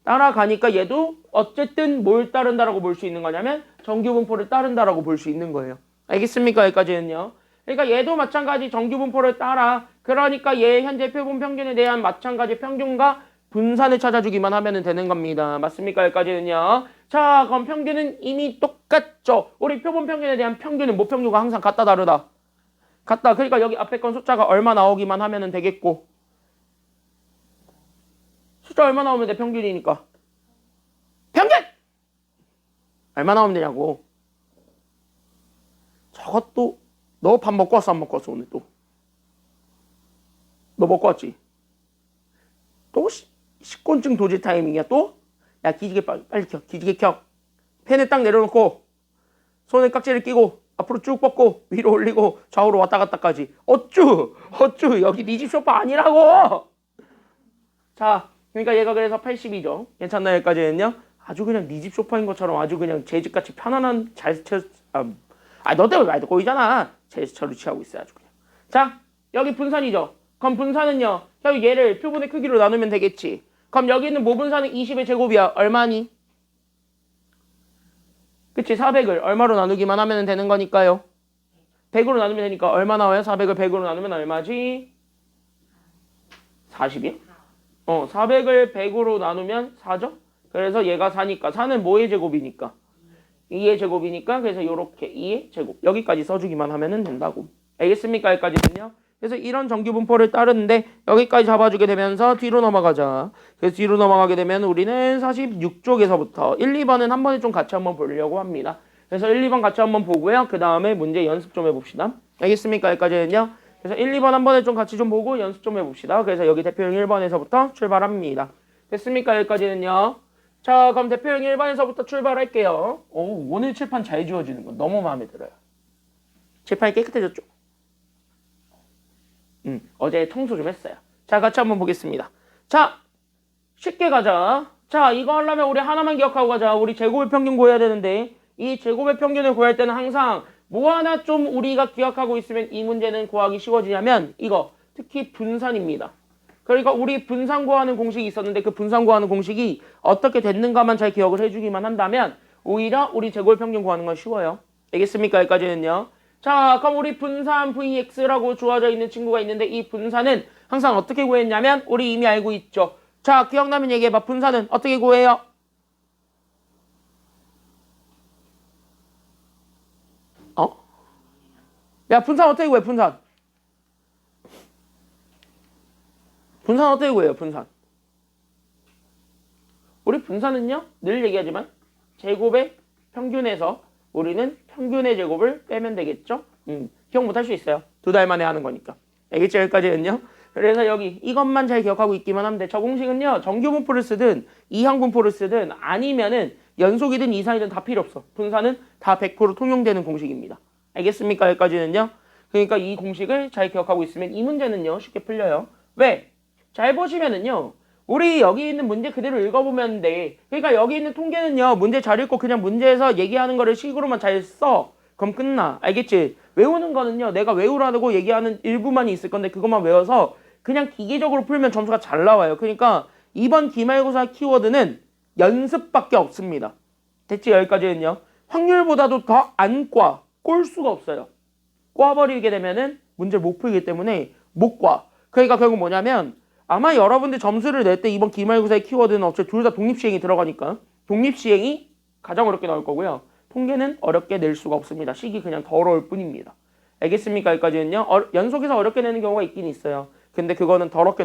[SPEAKER 1] 따라가니까 얘도 어쨌든 뭘 따른다라고 볼 수 있는 거냐면 정규분포를 따른다라고 볼 수 있는 거예요. 알겠습니까? 여기까지는요. 그러니까 얘도 마찬가지 정규분포를 따라 그러니까 얘 현재 표본 평균에 대한 마찬가지 평균과 분산을 찾아주기만 하면 되는 겁니다. 맞습니까? 여기까지는요. 자, 그럼 평균은 이미 똑같죠. 우리 표본 평균에 대한 평균은 모평균과 항상 같다 다르다. 같다. 그러니까 여기 앞에 건 숫자가 얼마 나오기만 하면 되겠고 숫자 얼마 나오면 돼? 평균이니까. 평균! 얼마 나오면 되냐고. 저것도 너 밥 먹고 왔어 안 먹고 왔어 오늘 또? 너 먹고 왔지? 또 식곤증 도질 타이밍이야 또? 야 기지개 빨리 켜. 기지개 켜. 펜을 딱 내려놓고 손에 깍지를 끼고 앞으로 쭉 뻗고 위로 올리고 좌우로 왔다 갔다까지. 어쭈 여기 네 집 소파 아니라고. 자 그러니까 얘가 그래서 80이죠. 괜찮나요? 여기까지는요. 아주 그냥 네 집 소파인 것처럼 아주 그냥 제 집같이 편안한 너 때문에 말 듣고 있잖아. 제스처를 취하고 있어요 아주 그냥. 자 여기 분산이죠. 그럼 분산은요. 여기 얘를 표본의 크기로 나누면 되겠지. 그럼 여기 있는 모분산은 20의 제곱이야. 얼마니? 그치 400을 얼마로 나누기만 하면 되는 거니까요. 100으로 나누면 되니까 얼마 나와요? 400을 100으로 나누면 얼마지? 40이요? 400을 100으로 나누면 4죠? 그래서 얘가 4니까 4는 뭐의 제곱이니까? 2의 제곱이니까 그래서 이렇게 2의 제곱 여기까지 써주기만 하면 된다고. 알겠습니까? 여기까지는요. 그래서 이런 정규분포를 따르는데 여기까지 잡아주게 되면서 뒤로 넘어가자. 그래서 뒤로 넘어가게 되면 우리는 46쪽에서부터 1, 2번은 한 번에 좀 같이 한번 보려고 합니다. 그래서 1, 2번 같이 한번 보고요. 그 다음에 문제 연습 좀 해봅시다. 알겠습니까? 여기까지는요. 그래서 1, 2번 한 번에 좀 같이 좀 보고 연습 좀 해봅시다. 그래서 여기 대표형 1번에서부터 출발합니다. 됐습니까? 여기까지는요. 자 그럼 대표형 1번에서부터 출발할게요. 오늘 칠판 잘 지워지는 거 너무 마음에 들어요. 칠판이 깨끗해졌죠? 어제 청소 좀 했어요. 자 같이 한번 보겠습니다. 자 쉽게 가자. 자 이거 하려면 우리 하나만 기억하고 가자. 우리 제곱의 평균 구해야 되는데 이 제곱의 평균을 구할 때는 항상 뭐 하나 좀 우리가 기억하고 있으면 이 문제는 구하기 쉬워지냐면 이거 특히 분산입니다. 그러니까 우리 분산 구하는 공식이 있었는데 그 분산 구하는 공식이 어떻게 됐는가만 잘 기억을 해주기만 한다면 오히려 우리 제곱의 평균 구하는 건 쉬워요. 알겠습니까? 여기까지는요. 자, 그럼 우리 분산 vx라고 주어져 있는 친구가 있는데 이 분산은 항상 어떻게 구했냐면 우리 이미 알고 있죠. 자, 기억나면 얘기해봐. 분산은 어떻게 구해요? 어? 야, 분산 어떻게 구해? 분산. 분산 어떻게 구해요? 분산. 우리 분산은요, 늘 얘기하지만 제곱의 평균에서 우리는 평균의 제곱을 빼면 되겠죠? 기억 못할 수 있어요. 2달 만에 하는 거니까. 알겠죠? 여기까지는요. 그래서 여기 이것만 잘 기억하고 있기만 하면 돼. 저 공식은요, 정규 분포를 쓰든 이항 분포를 쓰든 아니면은 연속이든 이산이든 다 필요 없어. 분산은 다 100% 통용되는 공식입니다. 알겠습니까? 여기까지는요. 그러니까 이 공식을 잘 기억하고 있으면 이 문제는요, 쉽게 풀려요. 왜? 잘 보시면은요, 우리 여기 있는 문제 그대로 읽어보면 돼. 그러니까 여기 있는 통계는요, 문제 잘 읽고 그냥 문제에서 얘기하는 거를 식으로만 잘 써. 그럼 끝나. 알겠지? 외우는 거는요, 내가 외우라고 얘기하는 일부만이 있을 건데 그것만 외워서 그냥 기계적으로 풀면 점수가 잘 나와요. 그러니까 이번 기말고사 키워드는 연습밖에 없습니다. 됐지? 여기까지는요. 확률보다도 더 안 꼴 수가 없어요. 꽈버리게 되면은 문제를 못 풀기 때문에 못 꽈. 그러니까 결국 뭐냐면 아마 여러분들 점수를 낼 때 이번 기말고사의 키워드는 어차피 둘 다 독립시행이 들어가니까 독립시행이 가장 어렵게 나올 거고요. 통계는 어렵게 낼 수가 없습니다. 식이 그냥 더러울 뿐입니다. 알겠습니까? 여기까지는요. 연속해서 어렵게 내는 경우가 있긴 있어요. 근데 그거는 더럽게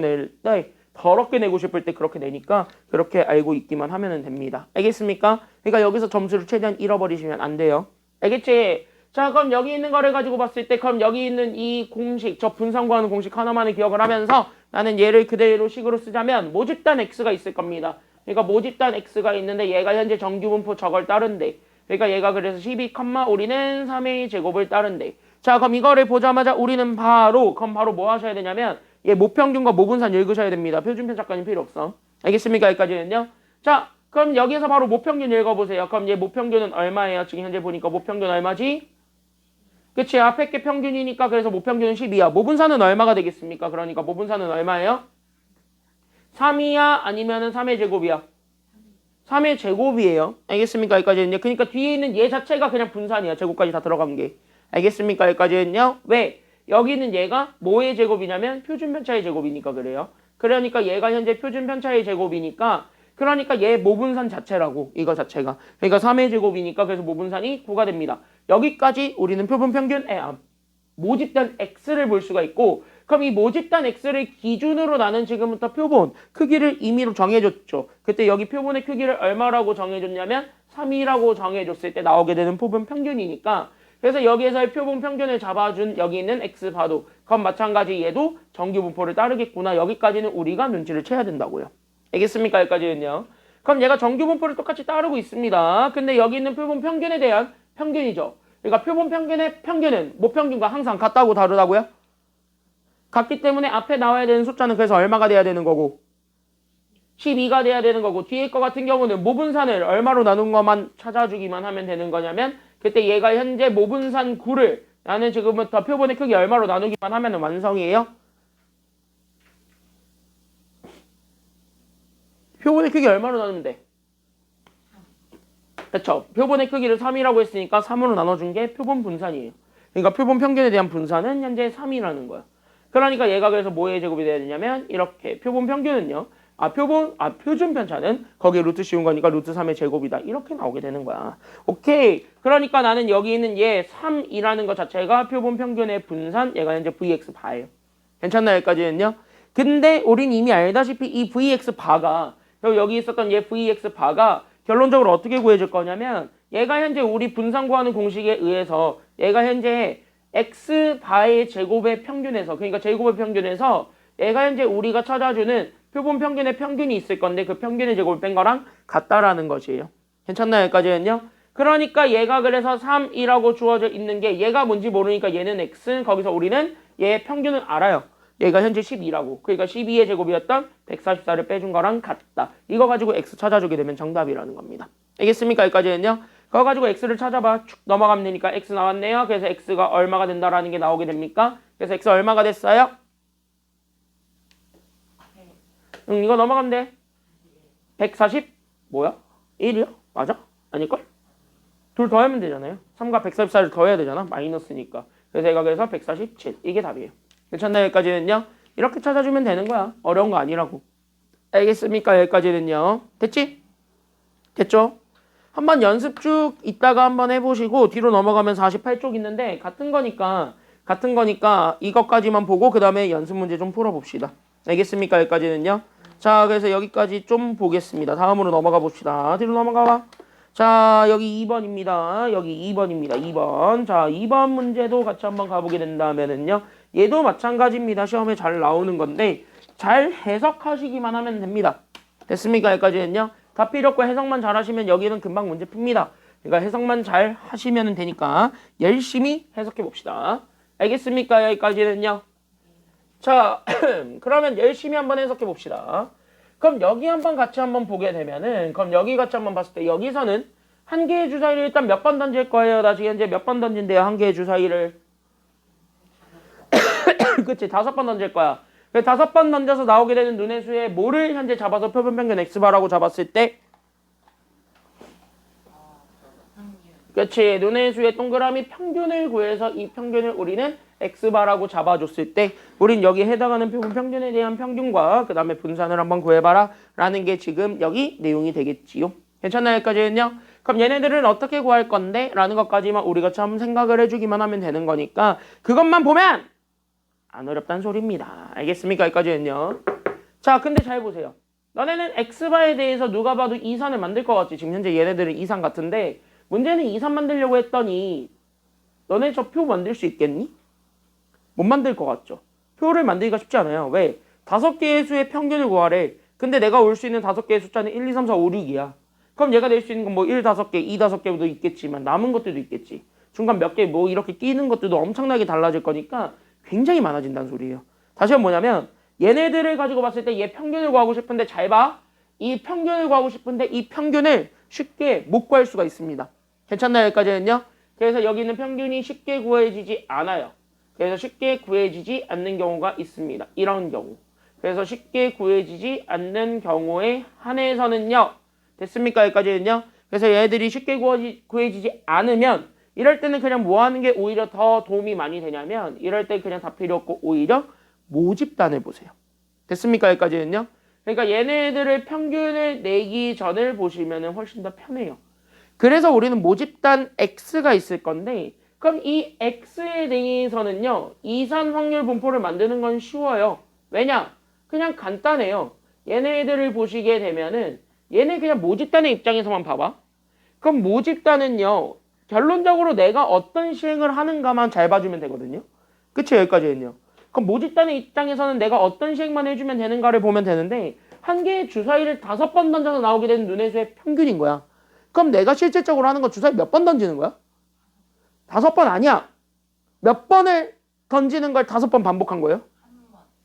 [SPEAKER 1] 내고 싶을 때 그렇게 내니까 그렇게 알고 있기만 하면 됩니다. 알겠습니까? 그러니까 여기서 점수를 최대한 잃어버리시면 안 돼요. 알겠지? 자, 그럼 여기 있는 거를 가지고 봤을 때 그럼 여기 있는 이 공식, 저 분산구하는 공식 하나만을 기억을 하면서 나는 얘를 그대로 식으로 쓰자면 모집단 x가 있을 겁니다. 그러니까 모집단 x가 있는데 얘가 현재 정규분포 저걸 따른대. 그러니까 얘가 그래서 12, 우리는 3의 제곱을 따른대. 자, 그럼 이거를 보자마자 우리는 그럼 바로 뭐 하셔야 되냐면 얘 모평균과 모분산 읽으셔야 됩니다. 표준편 작가님 필요 없어. 알겠습니까? 여기까지는요. 자, 그럼 여기서 바로 모평균 읽어보세요. 그럼 얘 모평균은 얼마예요? 지금 현재 보니까 모평균 얼마지? 그치? 앞에 게 평균이니까 그래서 모평균은 12야. 모분산은 얼마가 되겠습니까? 그러니까 모분산은 얼마예요? 3이야? 아니면은 3의 제곱이야? 3의 제곱이에요. 알겠습니까? 여기까지는요. 그러니까 뒤에 있는 얘 자체가 그냥 분산이야. 제곱까지 다 들어간 게. 알겠습니까? 여기까지는요. 왜? 여기 있는 얘가 뭐의 제곱이냐면 표준편차의 제곱이니까 그래요. 그러니까 얘가 현재 표준편차의 제곱이니까 그러니까 얘 모분산 자체라고 이거 자체가. 그러니까 3의 제곱이니까 그래서 모분산이 9가 됩니다. 여기까지 우리는 표본평균의 모집단 x를 볼 수가 있고 그럼 이 모집단 x를 기준으로 나는 지금부터 표본 크기를 임의로 정해줬죠. 그때 여기 표본의 크기를 얼마라고 정해줬냐면 3이라고 정해줬을 때 나오게 되는 표본 평균이니까 그래서 여기에서의 표본 평균을 잡아준 여기 있는 x 봐도 그럼 마찬가지 얘도 정규 분포를 따르겠구나. 여기까지는 우리가 눈치를 채야 된다고요. 알겠습니까? 여기까지는요. 그럼 얘가 정규 분포를 똑같이 따르고 있습니다. 근데 여기 있는 표본 평균에 대한 평균이죠. 그러니까 표본 평균의 평균은 모평균과 항상 같다고 다르다고요? 같기 때문에 앞에 나와야 되는 숫자는 그래서 얼마가 돼야 되는 거고 12가 돼야 되는 거고 뒤에 거 같은 경우는 모분산을 얼마로 나눈 것만 찾아주기만 하면 되는 거냐면 그때 얘가 현재 모분산 9를 나는 지금부터 표본의 크기 얼마로 나누기만 하면 완성이에요. 표본의 크기 얼마로 나누면 돼? 그쵸? 표본의 크기를 3이라고 했으니까 3으로 나눠준 게 표본 분산이에요. 그러니까 표본 평균에 대한 분산은 현재 3이라는 거야. 그러니까 얘가 그래서 뭐의 제곱이 돼야 되냐면 이렇게 표본 평균은요. 표준 편차는 거기에 루트 씌운 거니까 루트 3의 제곱이다. 이렇게 나오게 되는 거야. 오케이. 그러니까 나는 여기 있는 얘 3이라는 것 자체가 표본 평균의 분산, 얘가 현재 vx 바예요. 괜찮나요? 여기까지는요? 근데 우린 이미 알다시피 이 vx 바가 여기 있었던 얘 vx 바가 결론적으로 어떻게 구해질 거냐면 얘가 현재 우리 분산 구하는 공식에 의해서 얘가 현재 x 바의 제곱의 평균에서 그러니까 제곱의 평균에서 얘가 현재 우리가 찾아주는 표본 평균의 평균이 있을 건데 그 평균의 제곱을 뺀 거랑 같다라는 것이에요. 괜찮나요? 여기까지는요? 그러니까 얘가 그래서 3이라고 주어져 있는 게 얘가 뭔지 모르니까 얘는 x 거기서 우리는 얘의 평균을 알아요. 얘가 현재 12라고. 그러니까 12의 제곱이었던 144를 빼준 거랑 같다. 이거 가지고 x 찾아주게 되면 정답이라는 겁니다. 알겠습니까? 여기까지는요? 그거 가지고 x를 찾아봐. 쭉 넘어가면 되니까 x 나왔네요. 그래서 x가 얼마가 된다라는 게 나오게 됩니까? 그래서 x 얼마가 됐어요? 이거 넘어가면 돼. 140? 뭐야? 1이요? 맞아? 아닐걸? 둘 더하면 되잖아요. 3과 144를 더해야 되잖아. 마이너스니까. 그래서 얘가 그래서 147. 이게 답이에요. 괜찮나요? 여기까지는요. 이렇게 찾아주면 되는 거야. 어려운 거 아니라고. 알겠습니까? 여기까지는요. 됐지? 됐죠? 한번 연습 쭉 이따가 한번 해보시고 뒤로 넘어가면 48쪽 있는데 같은 거니까 이것까지만 보고 그 다음에 연습 문제 좀 풀어봅시다. 알겠습니까? 여기까지는요. 자, 그래서 여기까지 좀 보겠습니다. 다음으로 넘어가 봅시다. 뒤로 넘어가봐. 자, 여기 2번입니다. 여기 2번입니다. 2번. 자, 2번 문제도 같이 한번 가보게 된다면은요. 얘도 마찬가지입니다. 시험에 잘 나오는 건데 잘 해석하시기만 하면 됩니다. 됐습니까? 여기까지는요. 다 필요 없고 해석만 잘 하시면 여기는 금방 문제 풉니다. 그러니까 해석만 잘 하시면 되니까 열심히 해석해 봅시다. 알겠습니까? 여기까지는요. 자, 그러면 열심히 한번 해석해 봅시다. 그럼 여기 한번 같이 한번 보게 되면은 그럼 여기 같이 한번 봤을 때 여기서는 한 개의 주사위를 일단 몇 번 던질 거예요? 나 지금 현재 몇 번 던진대요? 한 개의 주사위를. 그치, 5번 던질 거야. 5번 던져서 나오게 되는 눈의 수에 뭐를 현재 잡아서 표본 평균 x바라고 잡았을 때 그렇지, 눈의 수의 동그라미 평균을 구해서 이 평균을 우리는 x바라고 잡아줬을 때 우린 여기에 해당하는 표본 평균에 대한 평균과 그 다음에 분산을 한번 구해봐라 라는 게 지금 여기 내용이 되겠지요. 괜찮나요? 여기까지는요. 그럼 얘네들은 어떻게 구할 건데? 라는 것까지만 우리가 참 생각을 해주기만 하면 되는 거니까 그것만 보면 안 어렵다는 소리입니다. 알겠습니까? 여기까지는요. 자, 근데 잘 보세요. 너네는 x바에 대해서 누가 봐도 2산을 만들 것 같지? 지금 현재 얘네들은 2산 같은데 문제는 2산 만들려고 했더니 너네 저 표 만들 수 있겠니? 못 만들 것 같죠? 표를 만들기가 쉽지 않아요. 왜? 5개의 수의 평균을 구하래. 근데 내가 올 수 있는 5개의 숫자는 1, 2, 3, 4, 5, 6이야. 그럼 얘가 낼 수 있는 건 뭐 1, 5개, 2, 5개도 있겠지만 남은 것들도 있겠지. 중간 몇 개 뭐 이렇게 끼는 것들도 엄청나게 달라질 거니까 굉장히 많아진다는 소리예요. 다시 한번 뭐냐면 얘네들을 가지고 봤을 때 얘 평균을 구하고 싶은데 잘 봐. 이 평균을 구하고 싶은데 이 평균을 쉽게 못 구할 수가 있습니다. 괜찮나요? 여기까지는요. 그래서 여기는 평균이 쉽게 구해지지 않아요. 그래서 쉽게 구해지지 않는 경우가 있습니다. 이런 경우. 그래서 쉽게 구해지지 않는 경우에 한해서는요. 됐습니까? 여기까지는요. 그래서 얘네들이 쉽게 구해지지 않으면 이럴 때는 그냥 뭐 하는 게 오히려 더 도움이 많이 되냐면 이럴 때 그냥 다 필요 없고 오히려 모집단을 보세요. 됐습니까? 여기까지는요. 그러니까 얘네들을 평균을 내기 전을 보시면 훨씬 더 편해요. 그래서 우리는 모집단 X가 있을 건데 그럼 이 X에 대해서는요. 이산 확률 분포를 만드는 건 쉬워요. 왜냐? 그냥 간단해요. 얘네들을 보시게 되면은 얘네 그냥 모집단의 입장에서만 봐봐. 그럼 모집단은요. 결론적으로 내가 어떤 시행을 하는가만 잘 봐주면 되거든요. 그치? 여기까지는요. 그럼 모집단의 입장에서는 내가 어떤 시행만 해주면 되는가를 보면 되는데 한 개의 주사위를 5번 던져서 나오게 되는 눈의 수의 평균인 거야. 그럼 내가 실질적으로 하는 건 주사위 몇 번 던지는 거야? 5번 아니야. 몇 번을 던지는 걸 5번 반복한 거예요?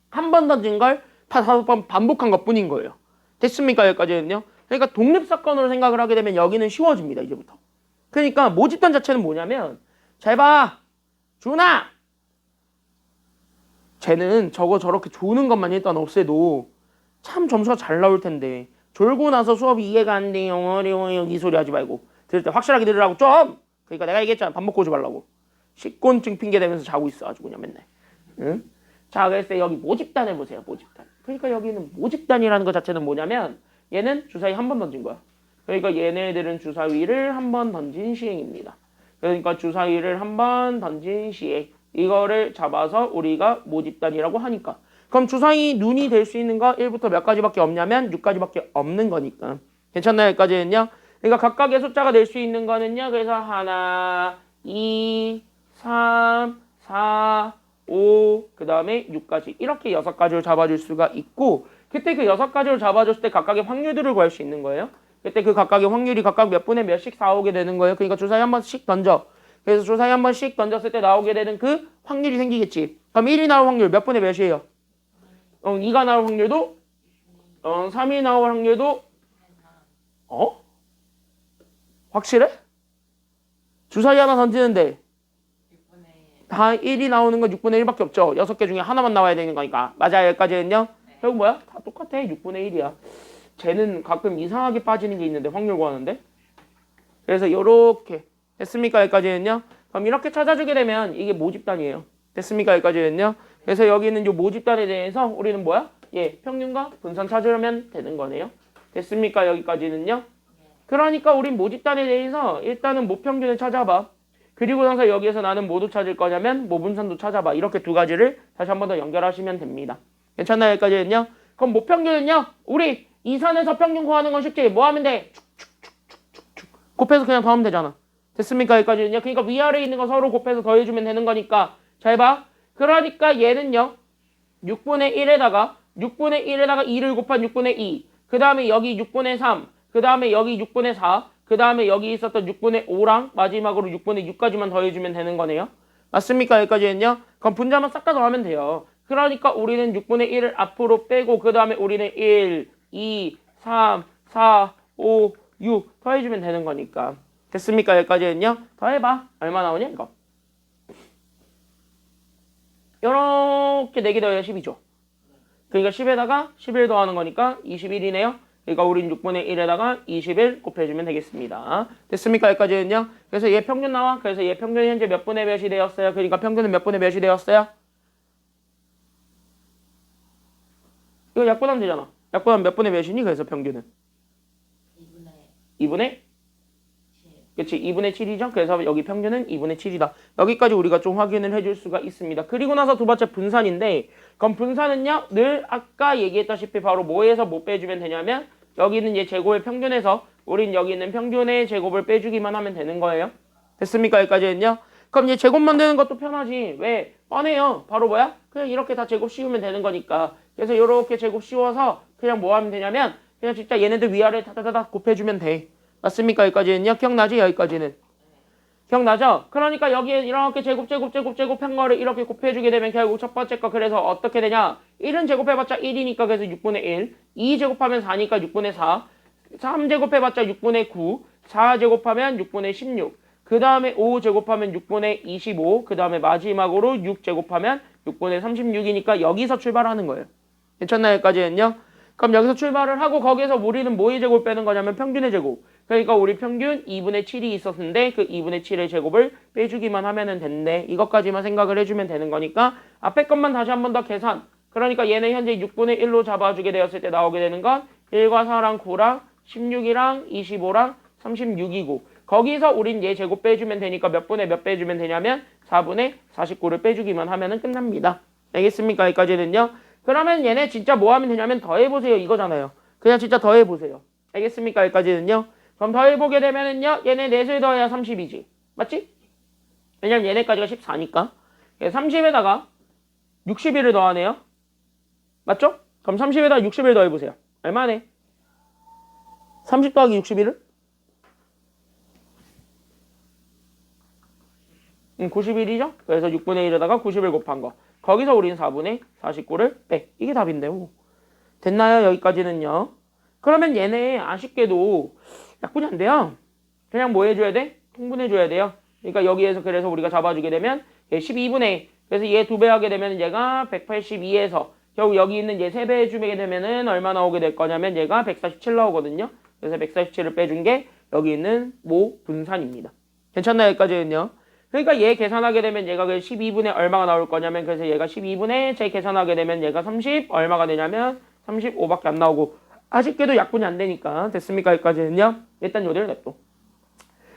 [SPEAKER 1] 한 번 던진 걸 5번 반복한 것 뿐인 거예요. 됐습니까? 여기까지는요. 그러니까 독립사건으로 생각을 하게 되면 여기는 쉬워집니다. 이제부터. 그러니까 모집단 자체는 뭐냐면 잘 봐. 준아. 쟤는 저거 저렇게 조는 것만 일단 없애도 참 점수가 잘 나올 텐데 졸고 나서 수업이 이해가 안 돼요. 어려워요. 이 소리 하지 말고 들을 때 확실하게 들으라고 좀. 그러니까 내가 얘기했잖아. 밥 먹고 오지 말라고. 식곤증 핑계 대면서 자고 있어. 아주 그냥 맨날. 응? 자, 그래서 여기 모집단을 보세요. 모집단. 그러니까 여기는 모집단이라는 것 자체는 뭐냐면 얘는 주사위 한 번 던진 거야. 그러니까 얘네들은 주사위를 한 번 던진 시행입니다. 그러니까 주사위를 한 번 던진 시행. 이거를 잡아서 우리가 모집단이라고 하니까. 그럼 주사위 눈이 될 수 있는 거 1부터 몇 가지밖에 없냐면 6가지밖에 없는 거니까. 괜찮나요? 여기까지는요. 그러니까 각각의 숫자가 될 수 있는 거는요. 그래서 하나, 2, 3, 4, 5, 그 다음에 6까지. 이렇게 6가지를 잡아줄 수가 있고 그때 그 6가지를 잡아줬을 때 각각의 확률들을 구할 수 있는 거예요. 그때 그 각각의 확률이 각각 몇 분의 몇씩 나오게 되는 거예요. 그러니까 주사위 한 번씩 던져. 그래서 주사위 한 번씩 던졌을 때 나오게 되는 그 확률이 생기겠지. 그럼 1이 나올 확률 몇 분의 몇이에요? 2가 나올 확률도 3이 나올 확률도 확실해? 주사위 하나 던지는데 다 1이 나오는 건 6분의 1밖에 없죠. 6개 중에 하나만 나와야 되는 거니까. 맞아요. 여기까지는요. 결국 뭐야? 다 똑같아. 6분의 1이야. 쟤는 가끔 이상하게 빠지는 게 있는데 확률 구하는데. 그래서 요렇게 됐습니까? 여기까지는요. 그럼 이렇게 찾아주게 되면 이게 모집단이에요. 됐습니까? 여기까지는요. 그래서 여기 있는 이 모집단에 대해서 우리는 뭐야? 예, 평균과 분산 찾으려면 되는 거네요. 됐습니까? 여기까지는요. 그러니까 우린 모집단에 대해서 일단은 모평균을 찾아봐. 그리고 나서 여기에서 나는 뭐도 찾을 거냐면 모분산도 찾아봐. 이렇게 두 가지를 다시 한 번 더 연결하시면 됩니다. 괜찮나요? 여기까지는요. 그럼 모평균은요. 우리 이산에서 평균 구하는 건 쉽지. 뭐 하면 돼? 곱해서 그냥 더하면 되잖아. 됐습니까? 여기까지는요. 그러니까 위아래에 있는 거 서로 곱해서 더해주면 되는 거니까. 잘 봐. 그러니까 얘는요. 6분의 1에다가 2를 곱한 6분의 2. 그 다음에 여기 6분의 3. 그 다음에 여기 6분의 4. 그 다음에 여기 있었던 6분의 5랑 마지막으로 6분의 6까지만 더해주면 되는 거네요. 맞습니까? 여기까지는요. 그럼 분자만 싹 다 더하면 돼요. 그러니까 우리는 6분의 1을 앞으로 빼고 그 다음에 우리는 1, 2, 3, 4, 5, 6 더해주면 되는 거니까. 됐습니까? 여기까지는요. 더해봐. 얼마 나오냐 이거. 요렇게 4개 더해야 12죠. 그러니까 10에다가 11 더하는 거니까 21이네요. 그러니까 우린 6분의 1에다가 21 곱해주면 되겠습니다. 됐습니까? 여기까지는요. 그래서 얘 평균 나와. 그래서 얘 평균이 현재 몇 분의 몇이 되었어요? 그러니까 평균은 몇 분의 몇이 되었어요? 이거 약분하면 되잖아. 약분하면 몇 분의 몇이니? 그래서 평균은 2분의 그치 2분의 7이죠. 그래서 여기 평균은 2분의 7이다. 여기까지 우리가 좀 확인을 해줄 수가 있습니다. 그리고 나서 두 번째 분산인데 그럼 분산은요. 늘 아까 얘기했다시피 바로 뭐에서 뭐 빼주면 되냐면 여기 있는 얘 제곱의 평균에서 우린 여기 있는 평균의 제곱을 빼주기만 하면 되는 거예요. 됐습니까? 여기까지는요. 그럼 얘 제곱 만드는 것도 편하지. 왜? 뻔해요. 바로 뭐야? 그냥 이렇게 다 제곱 씌우면 되는 거니까. 그래서 이렇게 제곱 씌워서 그냥 뭐 하면 되냐면 그냥 진짜 얘네들 위아래 다다다다 곱해주면 돼. 맞습니까? 여기까지는요. 기억나지? 여기까지는. 기억나죠? 그러니까 여기에 이렇게 제곱한 거를 이렇게 곱해주게 되면 결국 첫 번째 거 그래서 어떻게 되냐? 1은 제곱해봤자 1이니까 그래서 6분의 1. 2 제곱하면 4니까 6분의 4. 3 제곱해봤자 6분의 9. 4 제곱하면 6분의 16. 그 다음에 5 제곱하면 6분의 25. 그 다음에 마지막으로 6 제곱하면 6분의 36이니까 여기서 출발하는 거예요. 괜찮나요? 여기까지는요? 그럼 여기서 출발을 하고 거기에서 우리는 뭐의 제곱 빼는 거냐면 평균의 제곱. 그러니까 우리 평균 2분의 7이 있었는데 그 2분의 7의 제곱을 빼주기만 하면 된대. 이것까지만 생각을 해주면 되는 거니까 앞에 것만 다시 한 번 더 계산. 그러니까 얘는 현재 6분의 1로 잡아주게 되었을 때 나오게 되는 건 1과 4랑 9랑 16이랑 25랑 36이고 거기서 우린 얘 제곱 빼주면 되니까 몇 분의 몇 빼주면 되냐면 4분의 49를 빼주기만 하면 끝납니다. 알겠습니까? 여기까지는요. 그러면 얘네 진짜 뭐 하면 되냐면 더해보세요 이거잖아요. 그냥 진짜 더해보세요. 알겠습니까? 여기까지는요. 그럼 더해보게 되면은요. 얘네 넷을 더해야 30이지. 맞지? 왜냐면 얘네까지가 14니까. 30에다가 61을 더하네요. 맞죠? 그럼 30에다가 60을 더해보세요. 얼마네? 30 더하기 61을? 91이죠? 그래서 6분의 1에다가 90을 곱한 거. 거기서 우리는 4분의 49를 빼. 이게 답인데요. 됐나요? 여기까지는요. 그러면 얘네 아쉽게도 약분이 안 돼요. 그냥 뭐 해줘야 돼? 통분해줘야 돼요. 그러니까 여기에서 그래서 우리가 잡아주게 되면 얘 12분의 그래서 얘 2배 하게 되면 얘가 182에서 결국 여기 있는 얘 3배 해주게 되면은 얼마 나오게 될 거냐면 얘가 147 나오거든요. 그래서 147을 빼준 게 여기 있는 모 분산입니다. 괜찮나요? 여기까지는요. 그러니까 얘 계산하게 되면 얘가 12분의 얼마가 나올 거냐면 그래서 얘가 12분의 제 계산하게 되면 얘가 30 얼마가 되냐면 35밖에 안 나오고 아쉽게도 약분이 안 되니까 됐습니까? 여기까지는요. 일단 요대로 냅둬.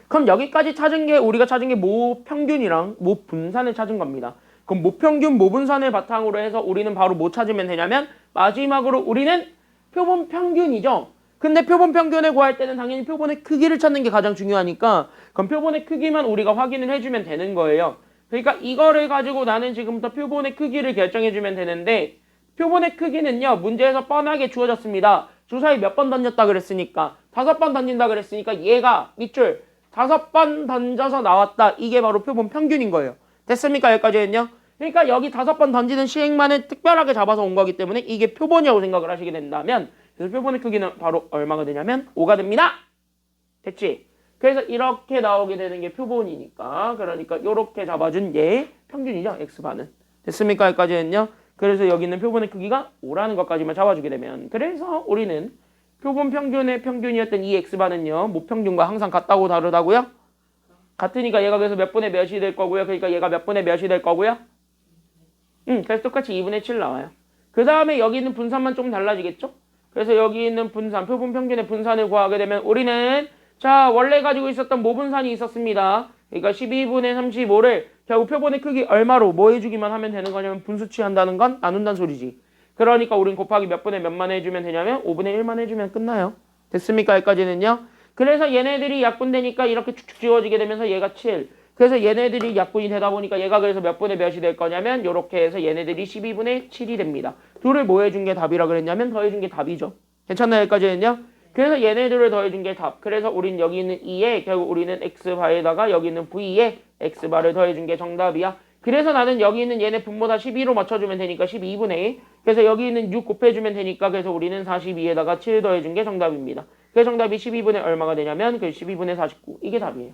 [SPEAKER 1] 그럼 여기까지 찾은 게 우리가 찾은 게 모평균이랑 모분산을 찾은 겁니다. 그럼 모평균 모분산을 바탕으로 해서 우리는 바로 뭐 찾으면 되냐면 마지막으로 우리는 표본 평균이죠. 근데 표본 평균을 구할 때는 당연히 표본의 크기를 찾는 게 가장 중요하니까 그럼 표본의 크기만 우리가 확인을 해주면 되는 거예요. 그러니까 이거를 가지고 나는 지금부터 표본의 크기를 결정해주면 되는데 표본의 크기는요. 문제에서 뻔하게 주어졌습니다. 주사위 몇 번 던졌다 그랬으니까 5번 던진다 그랬으니까 얘가 밑줄 5번 던져서 나왔다. 이게 바로 표본 평균인 거예요. 됐습니까? 여기까지는요. 그러니까 여기 5번 던지는 시행만을 특별하게 잡아서 온 거기 때문에 이게 표본이라고 생각을 하시게 된다면 그래서 표본의 크기는 바로 얼마가 되냐면 5가 됩니다. 됐지? 그래서 이렇게 나오게 되는 게 표본이니까 그러니까 이렇게 잡아준 얘 평균이죠. X반은. 됐습니까? 여기까지는요. 그래서 여기 있는 표본의 크기가 5라는 것까지만 잡아주게 되면 그래서 우리는 표본 평균의 평균이었던 이 X반은요. 모평균과 항상 같다고 다르다고요? 같으니까 얘가 그래서 몇 분의 몇이 될 거고요. 그러니까 얘가 몇 분의 몇이 될 거고요. 그래서 똑같이 2분의 7 나와요. 그 다음에 여기 있는 분산만 좀 달라지겠죠? 그래서 여기 있는 분산, 표본 평균의 분산을 구하게 되면 우리는 자 원래 가지고 있었던 모분산이 있었습니다. 그러니까 12분의 35를 결국 표본의 크기 얼마로 뭐 해주기만 하면 되는 거냐면 분수 취한다는 건 나눈다는 소리지. 그러니까 우린 곱하기 몇 분의 몇만 해주면 되냐면 5분의 1만 해주면 끝나요. 됐습니까? 여기까지는요. 그래서 얘네들이 약분되니까 이렇게 축축 지워지게 되면서 얘가 7. 그래서 얘네들이 약분이 되다 보니까 얘가 그래서 몇 분의 몇이 될 거냐면 이렇게 해서 얘네들이 12분의 7이 됩니다. 둘을 뭐 해준 게 답이라 그랬냐면 더해준 게 답이죠. 괜찮나요? 여기까지는요. 그래서 얘네들을 더해준 게 답. 그래서 우린 여기 있는 2에 결국 우리는 x바에다가 여기 있는 v에 x바를 더해준 게 정답이야. 그래서 나는 여기 있는 얘네 분모다 12로 맞춰주면 되니까 12분의 1. 그래서 여기 있는 6 곱해주면 되니까 그래서 우리는 42에다가 7 더해준 게 정답입니다. 그 정답이 12분의 얼마가 되냐면 그 12분의 49. 이게 답이에요.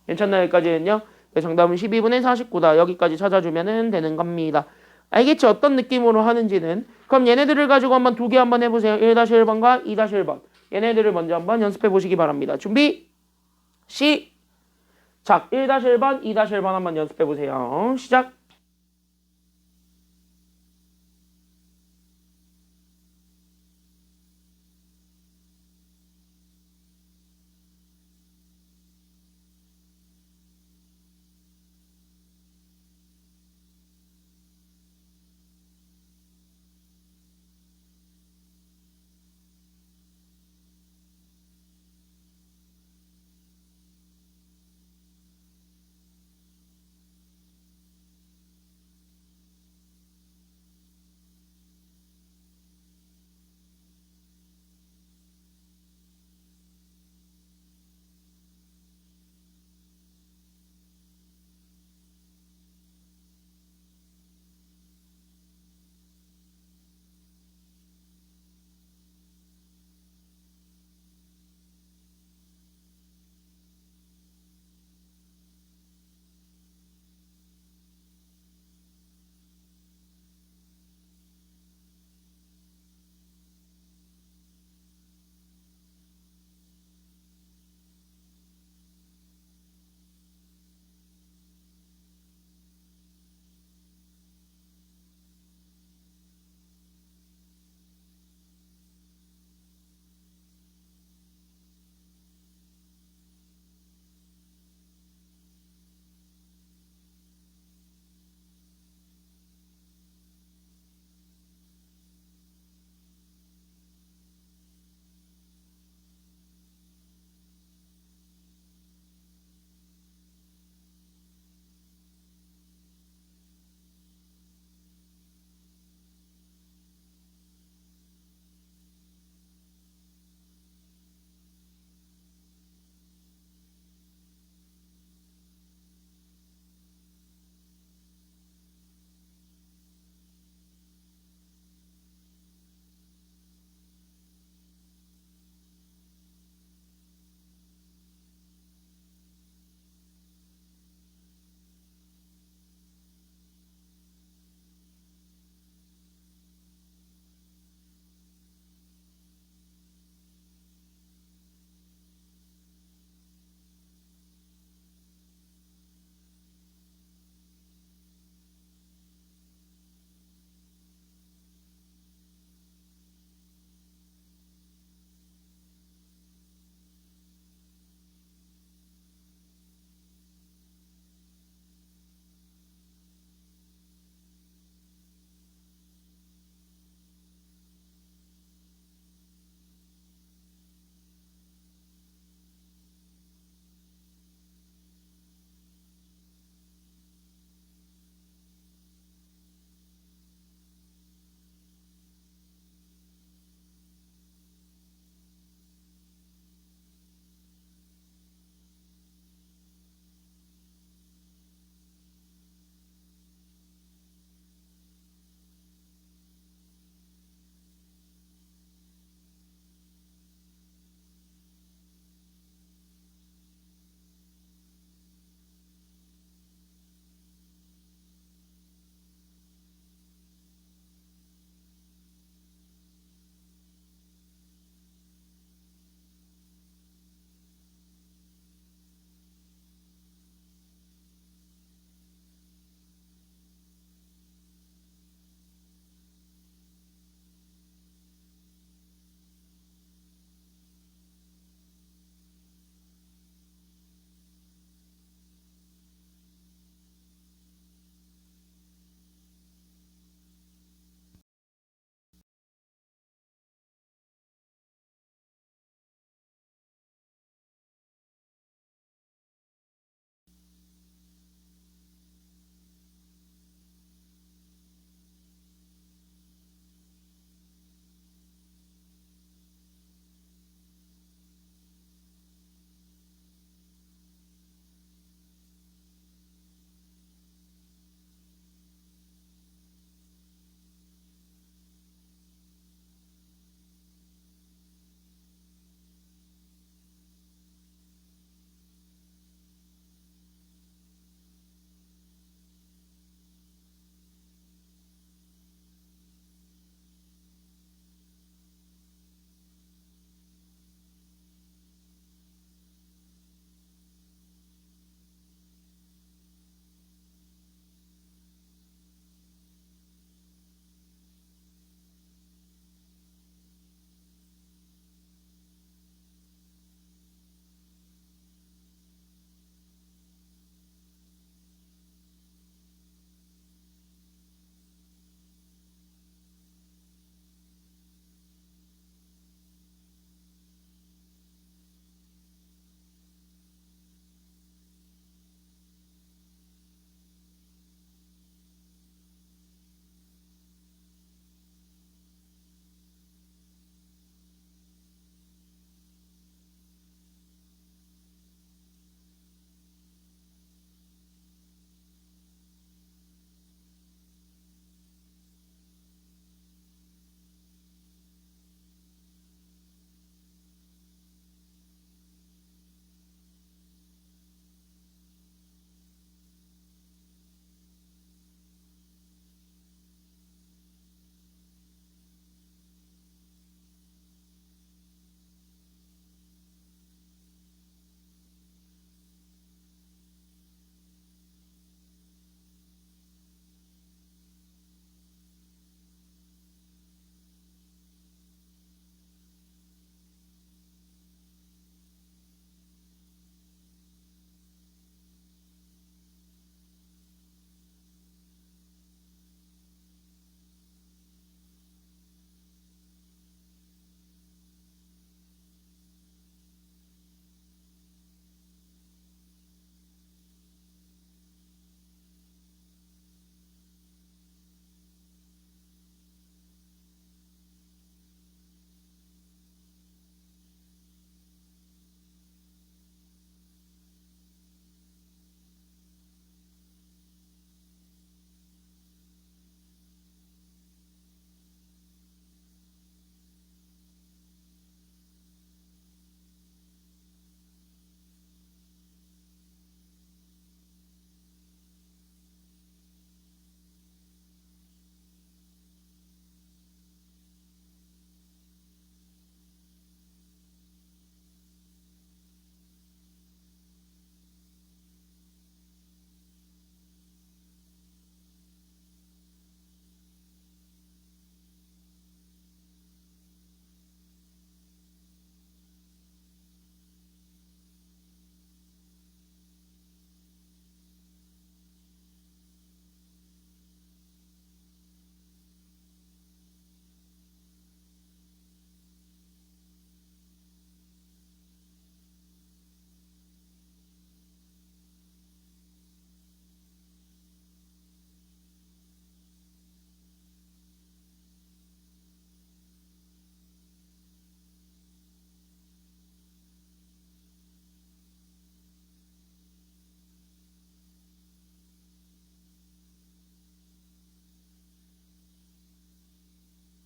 [SPEAKER 1] 괜찮나요? 여기까지는요. 정답은 12분의 49다. 여기까지 찾아주면 되는 겁니다. 알겠지? 어떤 느낌으로 하는지는. 그럼 얘네들을 가지고 한번 두 개 한번 해보세요. 1-1번과 2-1번. 얘네들을 먼저 한번 연습해 보시기 바랍니다. 준비 시작. 1-1번, 2-1번 한번 연습해 보세요. 시작.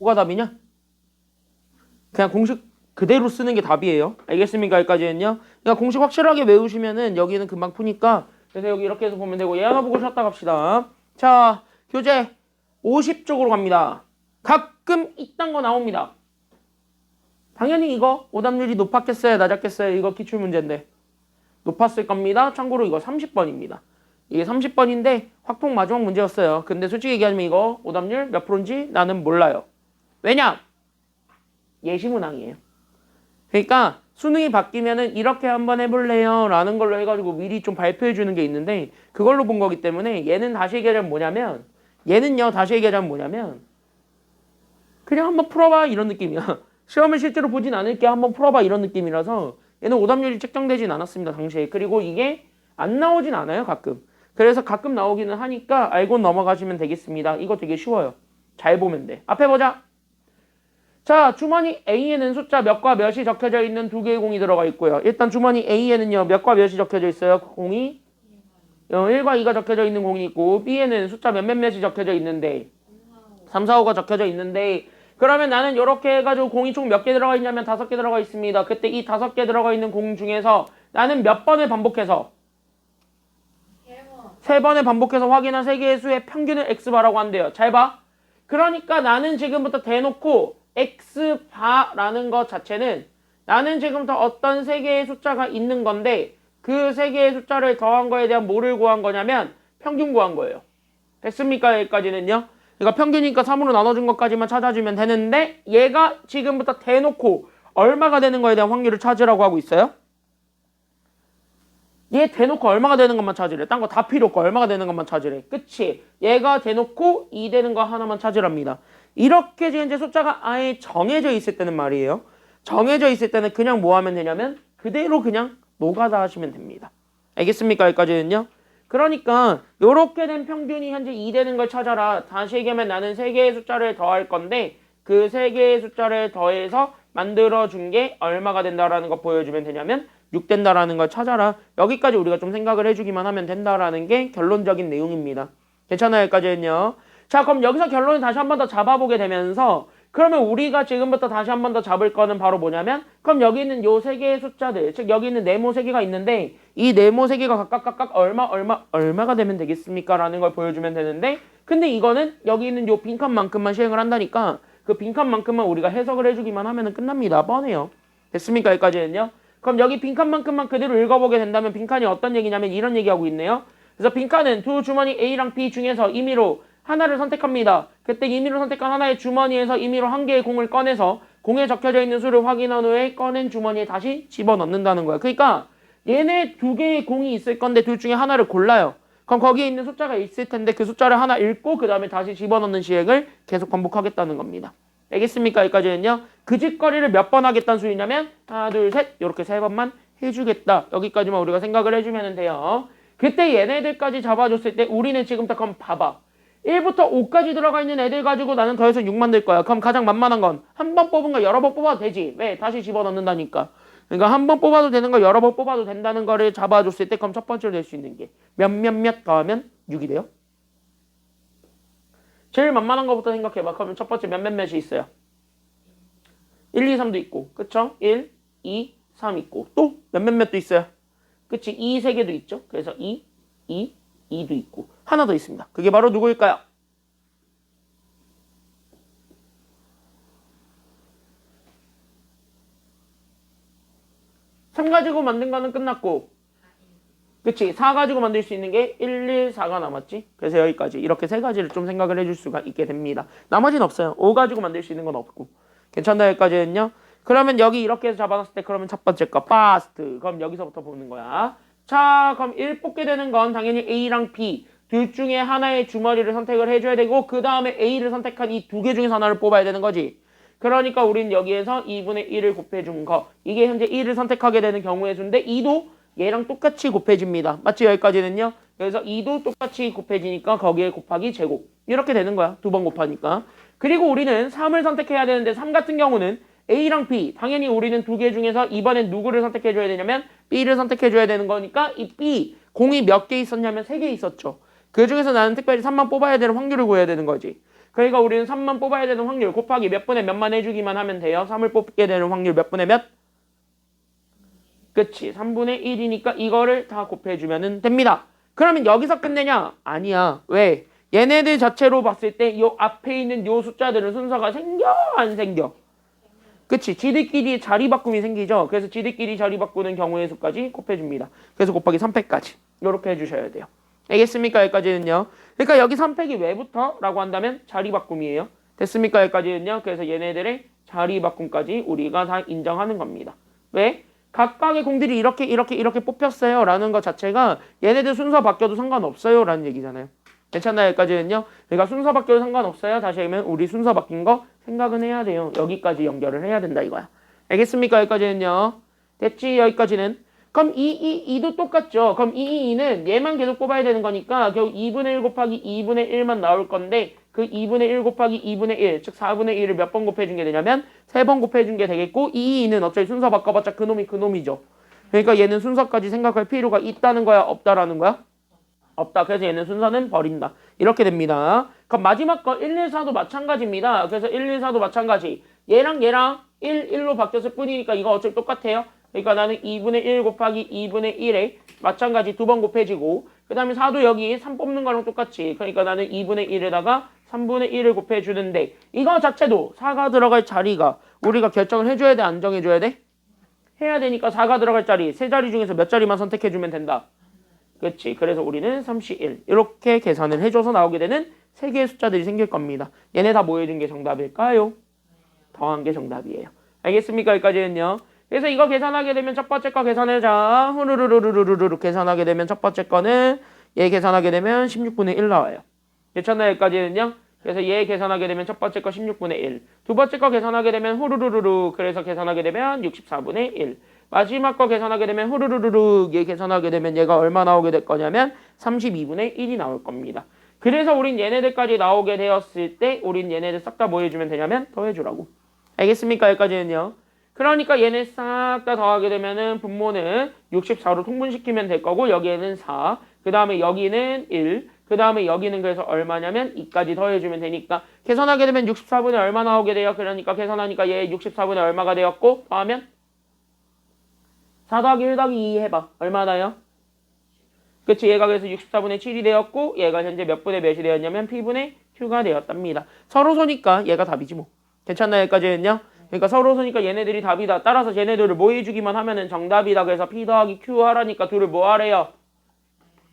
[SPEAKER 1] 뭐가 답이냐? 그냥 공식 그대로 쓰는 게 답이에요. 알겠습니까? 여기까지는요. 그러니까 공식 확실하게 외우시면은 여기는 금방 푸니까 그래서 여기 이렇게 해서 보면 되고 얘 하나 보고 쉬었다 갑시다. 자, 교재 50쪽으로 갑니다. 가끔 이딴 거 나옵니다. 당연히 이거 오답률이 높았겠어요? 낮았겠어요? 이거 기출문제인데. 높았을 겁니다. 참고로 이거 30번입니다. 이게 30번인데 확통 마지막 문제였어요. 근데 솔직히 얘기하면 이거 오답률 몇 프로인지 나는 몰라요. 왜냐? 예시문항이에요. 그러니까 수능이 바뀌면은 이렇게 한번 해볼래요? 라는 걸로 해가지고 미리 좀 발표해 주는 게 있는데 그걸로 본 거기 때문에 얘는 다시 얘기하자면 뭐냐면 그냥 한번 풀어봐 이런 느낌이야. 시험을 실제로 보진 않을게 한번 풀어봐 이런 느낌이라서 얘는 오답률이 책정되진 않았습니다. 당시에. 그리고 이게 안 나오진 않아요. 가끔. 그래서 가끔 나오기는 하니까 알고 넘어가시면 되겠습니다. 이거 되게 쉬워요. 잘 보면 돼. 앞에 보자. 자, 주머니 A에는 숫자 몇과 몇이 적혀져 있는 두 개의 공이 들어가 있고요. 일단 주머니 A에는요. 몇과 몇이 적혀져 있어요. 공이 1과 2가 적혀져 있는 공이 있고 B에는 숫자 몇몇몇이 적혀져 있는데 3, 4, 5가 적혀져 있는데 그러면 나는 이렇게 해가지고 공이 총 몇 개 들어가 있냐면 5개 들어가 있습니다. 그때 이 5개 들어가 있는 공 중에서 나는 몇 번을 반복해서 3번을 반복해서 확인한 3개의 수의 평균을 x바라고 한대요. 잘 봐. 그러니까 나는 지금부터 대놓고 x바라는 것 자체는 나는 지금부터 어떤 3개의 숫자가 있는 건데 그 3개의 숫자를 더한 거에 대한 뭐를 구한 거냐면 평균 구한 거예요. 됐습니까? 여기까지는요. 그러니까 평균이니까 3으로 나눠준 것까지만 찾아주면 되는데 얘가 지금부터 대놓고 얼마가 되는 거에 대한 확률을 찾으라고 하고 있어요. 얘 대놓고 얼마가 되는 것만 찾으래. 딴 거 다 필요 없고 얼마가 되는 것만 찾으래. 그치? 얘가 대놓고 2 되는 거 하나만 찾으랍니다. 이렇게 이제 숫자가 아예 정해져 있을 때는 말이에요. 정해져 있을 때는 그냥 뭐 하면 되냐면 그대로 그냥 노가다 하시면 됩니다. 알겠습니까? 여기까지는요. 그러니까 이렇게 된 평균이 현재 2 되는 걸 찾아라. 다시 얘기하면 나는 3개의 숫자를 더할 건데 그 3개의 숫자를 더해서 만들어준 게 얼마가 된다라는 거 보여주면 되냐면 6 된다라는 걸 찾아라. 여기까지 우리가 좀 생각을 해주기만 하면 된다라는 게 결론적인 내용입니다. 괜찮아요? 여기까지는요. 자, 그럼 여기서 결론을 다시 한 번 더 잡아보게 되면서 그러면 우리가 지금부터 다시 한 번 더 잡을 거는 바로 뭐냐면 그럼 여기 있는 요 3개의 숫자들 즉 여기 있는 네모 3개가 있는데 이 네모 3개가 각각 얼마가 되면 되겠습니까? 라는 걸 보여주면 되는데 근데 이거는 여기 있는 요 빈칸만큼만 시행을 한다니까 그 빈칸만큼만 우리가 해석을 해주기만 하면 끝납니다. 뻔해요. 됐습니까? 여기까지는요. 그럼 여기 빈칸만큼만 그대로 읽어보게 된다면 빈칸이 어떤 얘기냐면 이런 얘기하고 있네요. 그래서 빈칸은 두 주머니 A랑 B 중에서 임의로 하나를 선택합니다. 그때 임의로 선택한 하나의 주머니에서 임의로 한 개의 공을 꺼내서 공에 적혀져 있는 수를 확인한 후에 꺼낸 주머니에 다시 집어넣는다는 거야. 그러니까 얘네 2개의 공이 있을 건데 둘 중에 하나를 골라요. 그럼 거기에 있는 숫자가 있을 텐데 그 숫자를 하나 읽고 그 다음에 다시 집어넣는 시행을 계속 반복하겠다는 겁니다. 알겠습니까? 여기까지는요. 그 짓거리를 몇 번 하겠다는 소리냐면 하나, 둘, 셋 이렇게 3번만 해주겠다. 여기까지만 우리가 생각을 해주면 돼요. 그때 얘네들까지 잡아줬을 때 우리는 지금부터 그럼 봐봐. 1부터 5까지 들어가 있는 애들 가지고 나는 더해서 6 만들 거야. 그럼 가장 만만한 건 한 번 뽑은 거 여러 번 뽑아도 되지. 왜? 다시 집어넣는다니까. 그러니까 한 번 뽑아도 되는 거 여러 번 뽑아도 된다는 거를 잡아줬을 때 그럼 첫 번째로 될 수 있는 게 몇 더하면 6이 돼요. 제일 만만한 거부터 생각해봐. 그러면 첫 번째 몇이 있어요. 1, 2, 3도 있고 그쵸? 1, 2, 3 있고 또 몇도 있어요. 그치? 2, 3개도 있죠. 그래서 2, 2도 있고 하나 더 있습니다. 그게 바로 누구일까요? 삼 가지고 만든 거는 끝났고 그치? 4 가지고 만들 수 있는 게 1, 1, 4가 남았지? 그래서 여기까지 이렇게 3가지를 좀 생각을 해줄 수가 있게 됩니다. 나머지는 없어요. 5 가지고 만들 수 있는 건 없고 괜찮나요? 여기까지는요? 그러면 여기 이렇게 해서 잡아놨을 때 그러면 첫 번째 거 fast 그럼 여기서부터 보는 거야. 자 그럼 1 뽑게 되는 건 당연히 A랑 B 둘 중에 하나의 주머니를 선택을 해줘야 되고 그 다음에 A를 선택한 이 2개 중에서 하나를 뽑아야 되는 거지. 그러니까 우리는 여기에서 2분의 1을 곱해준 거 이게 현재 1을 선택하게 되는 경우의 수인데 2도 얘랑 똑같이 곱해집니다. 맞지? 여기까지는요. 그래서 2도 똑같이 곱해지니까 거기에 곱하기 제곱 이렇게 되는 거야. 2번 곱하니까. 그리고 우리는 3을 선택해야 되는데 3 같은 경우는 A랑 B 당연히 우리는 2개 중에서 이번엔 누구를 선택해줘야 되냐면 B를 선택해줘야 되는 거니까 이 B 공이 몇 개 있었냐면 3개 있었죠. 그 중에서 나는 특별히 3만 뽑아야 되는 확률을 구해야 되는 거지. 그러니까 우리는 3만 뽑아야 되는 확률 곱하기 몇 분의 몇만 해주기만 하면 돼요. 3을 뽑게 되는 확률 몇 분의 몇? 그치. 3분의 1이니까 이거를 다 곱해주면 됩니다. 그러면 여기서 끝내냐? 아니야. 왜? 얘네들 자체로 봤을 때 요 앞에 있는 요 숫자들은 순서가 생겨? 안 생겨? 그치. 지들끼리 자리 바꿈이 생기죠. 그래서 지들끼리 자리 바꾸는 경우의 수까지 곱해줍니다. 그래서 곱하기 3팩까지. 이렇게 해주셔야 돼요. 알겠습니까? 여기까지는요. 그러니까 여기 3팩이 왜부터? 라고 한다면 자리 바꿈이에요. 됐습니까? 여기까지는요. 그래서 얘네들의 자리 바꿈까지 우리가 다 인정하는 겁니다. 왜? 각각의 공들이 이렇게 뽑혔어요. 라는 것 자체가 얘네들 순서 바뀌어도 상관없어요. 라는 얘기잖아요. 괜찮나요? 여기까지는요. 그러니까 순서 바뀌어도 상관없어요. 다시 하면 우리 순서 바뀐 거 생각은 해야 돼요. 여기까지 연결을 해야 된다 이거야. 알겠습니까? 여기까지는요. 됐지? 여기까지는. 그럼 2도 똑같죠. 그럼 2는 얘만 계속 뽑아야 되는 거니까 결국 2분의 1 곱하기 2분의 1만 나올 건데 그 2분의 1 곱하기 2분의 1, 즉 4분의 1을 몇 번 곱해준 게 되냐면 3번 곱해준 게 되겠고 2는 어차피 순서 바꿔봤자 그놈이 그놈이죠. 그러니까 얘는 순서까지 생각할 필요가 있다는 거야? 없다라는 거야? 없다. 그래서 얘는 순서는 버린다. 이렇게 됩니다. 그럼 마지막 거 1, 1, 4도 마찬가지입니다. 그래서 1, 1, 4도 마찬가지. 얘랑 1, 1로 바뀌었을 뿐이니까 이거 어차피 똑같아요. 그러니까 나는 2분의 1 곱하기 2분의 1에 마찬가지 2번 곱해지고 그 다음에 4도 여기 3 뽑는 거랑 똑같이 그러니까 나는 2분의 1에다가 3분의 1을 곱해주는데 이거 자체도 4가 들어갈 자리가 우리가 결정을 해줘야 돼? 안 정해줘야 돼? 해야 되니까 4가 들어갈 자리 세 자리 중에서 몇 자리만 선택해주면 된다. 그렇지. 그래서 우리는 31 이렇게 계산을 해줘서 나오게 되는 세 개의 숫자들이 생길 겁니다. 얘네 다 모여준 게 정답일까요? 더한 게 정답이에요. 알겠습니까? 여기까지는요. 그래서 이거 계산하게 되면 첫 번째 거 계산하자. 후루루루루루루 계산하게 되면 첫 번째 거는 얘 계산하게 되면 16분의 1 나와요. 괜찮나요? 여기까지는요. 그래서 얘 계산하게 되면 첫 번째 거 16분의 1. 두 번째 거 계산하게 되면 후루루루루 그래서 계산하게 되면 64분의 1. 마지막 거 계산하게 되면 후루루루루 얘 계산하게 되면 얘가 얼마 나오게 될 거냐면 32분의 1이 나올 겁니다. 그래서 우린 얘네들까지 나오게 되었을 때 우린 얘네들 싹 다 뭐 해주면 되냐면 더해주라고. 알겠습니까? 여기까지는요. 그러니까 얘네 싹 다 더하게 되면은 분모는 64로 통분시키면 될 거고 여기에는 4, 그 다음에 여기는 1, 그 다음에 여기는 그래서 얼마냐면 2까지 더해주면 되니까 계산하게 되면 64분의 얼마 나오게 돼요. 그러니까 계산하니까 얘 64분의 얼마가 되었고 더하면 4 더하기 1 더하기 2 해봐. 얼마 나요? 그치? 얘가 그래서 64분의 7이 되었고 얘가 현재 몇 분의 몇이 되었냐면 P분의 Q가 되었답니다. 서로소니까 얘가 답이지 뭐. 괜찮나요? 여기까지는요? 그러니까 서로소니까 얘네들이 답이다. 따라서 얘네들을 뭐 해주기만 하면은 정답이다. 그래서 P 더하기 Q 하라니까 둘을 뭐 하래요?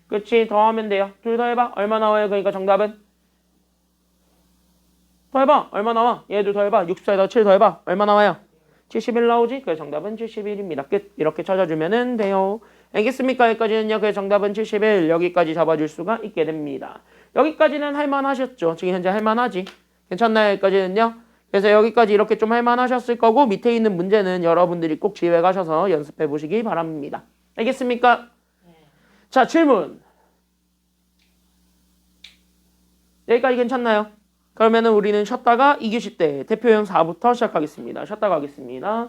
[SPEAKER 1] 그치? 더하면 돼요. 둘 더해봐. 얼마 나와요? 그러니까 정답은? 더해봐. 얼마 나와? 얘들 더해봐. 64에다가 7 더해봐. 얼마 나와요? 71 나오지? 그래서 정답은 71입니다. 끝. 이렇게 찾아주면 돼요. 알겠습니까? 여기까지는요. 그래서 정답은 71. 여기까지 잡아줄 수가 있게 됩니다. 여기까지는 할만하셨죠? 지금 현재 할만하지? 괜찮나요? 여기까지는요. 그래서 여기까지 이렇게 좀 할만하셨을 거고 밑에 있는 문제는 여러분들이 꼭 집에 가셔서 연습해 보시기 바랍니다. 알겠습니까? 자, 질문. 여기까지 괜찮나요? 그러면은 우리는 쉬었다가 2교시 때 대표형 4부터 시작하겠습니다. 쉬었다가 하겠습니다.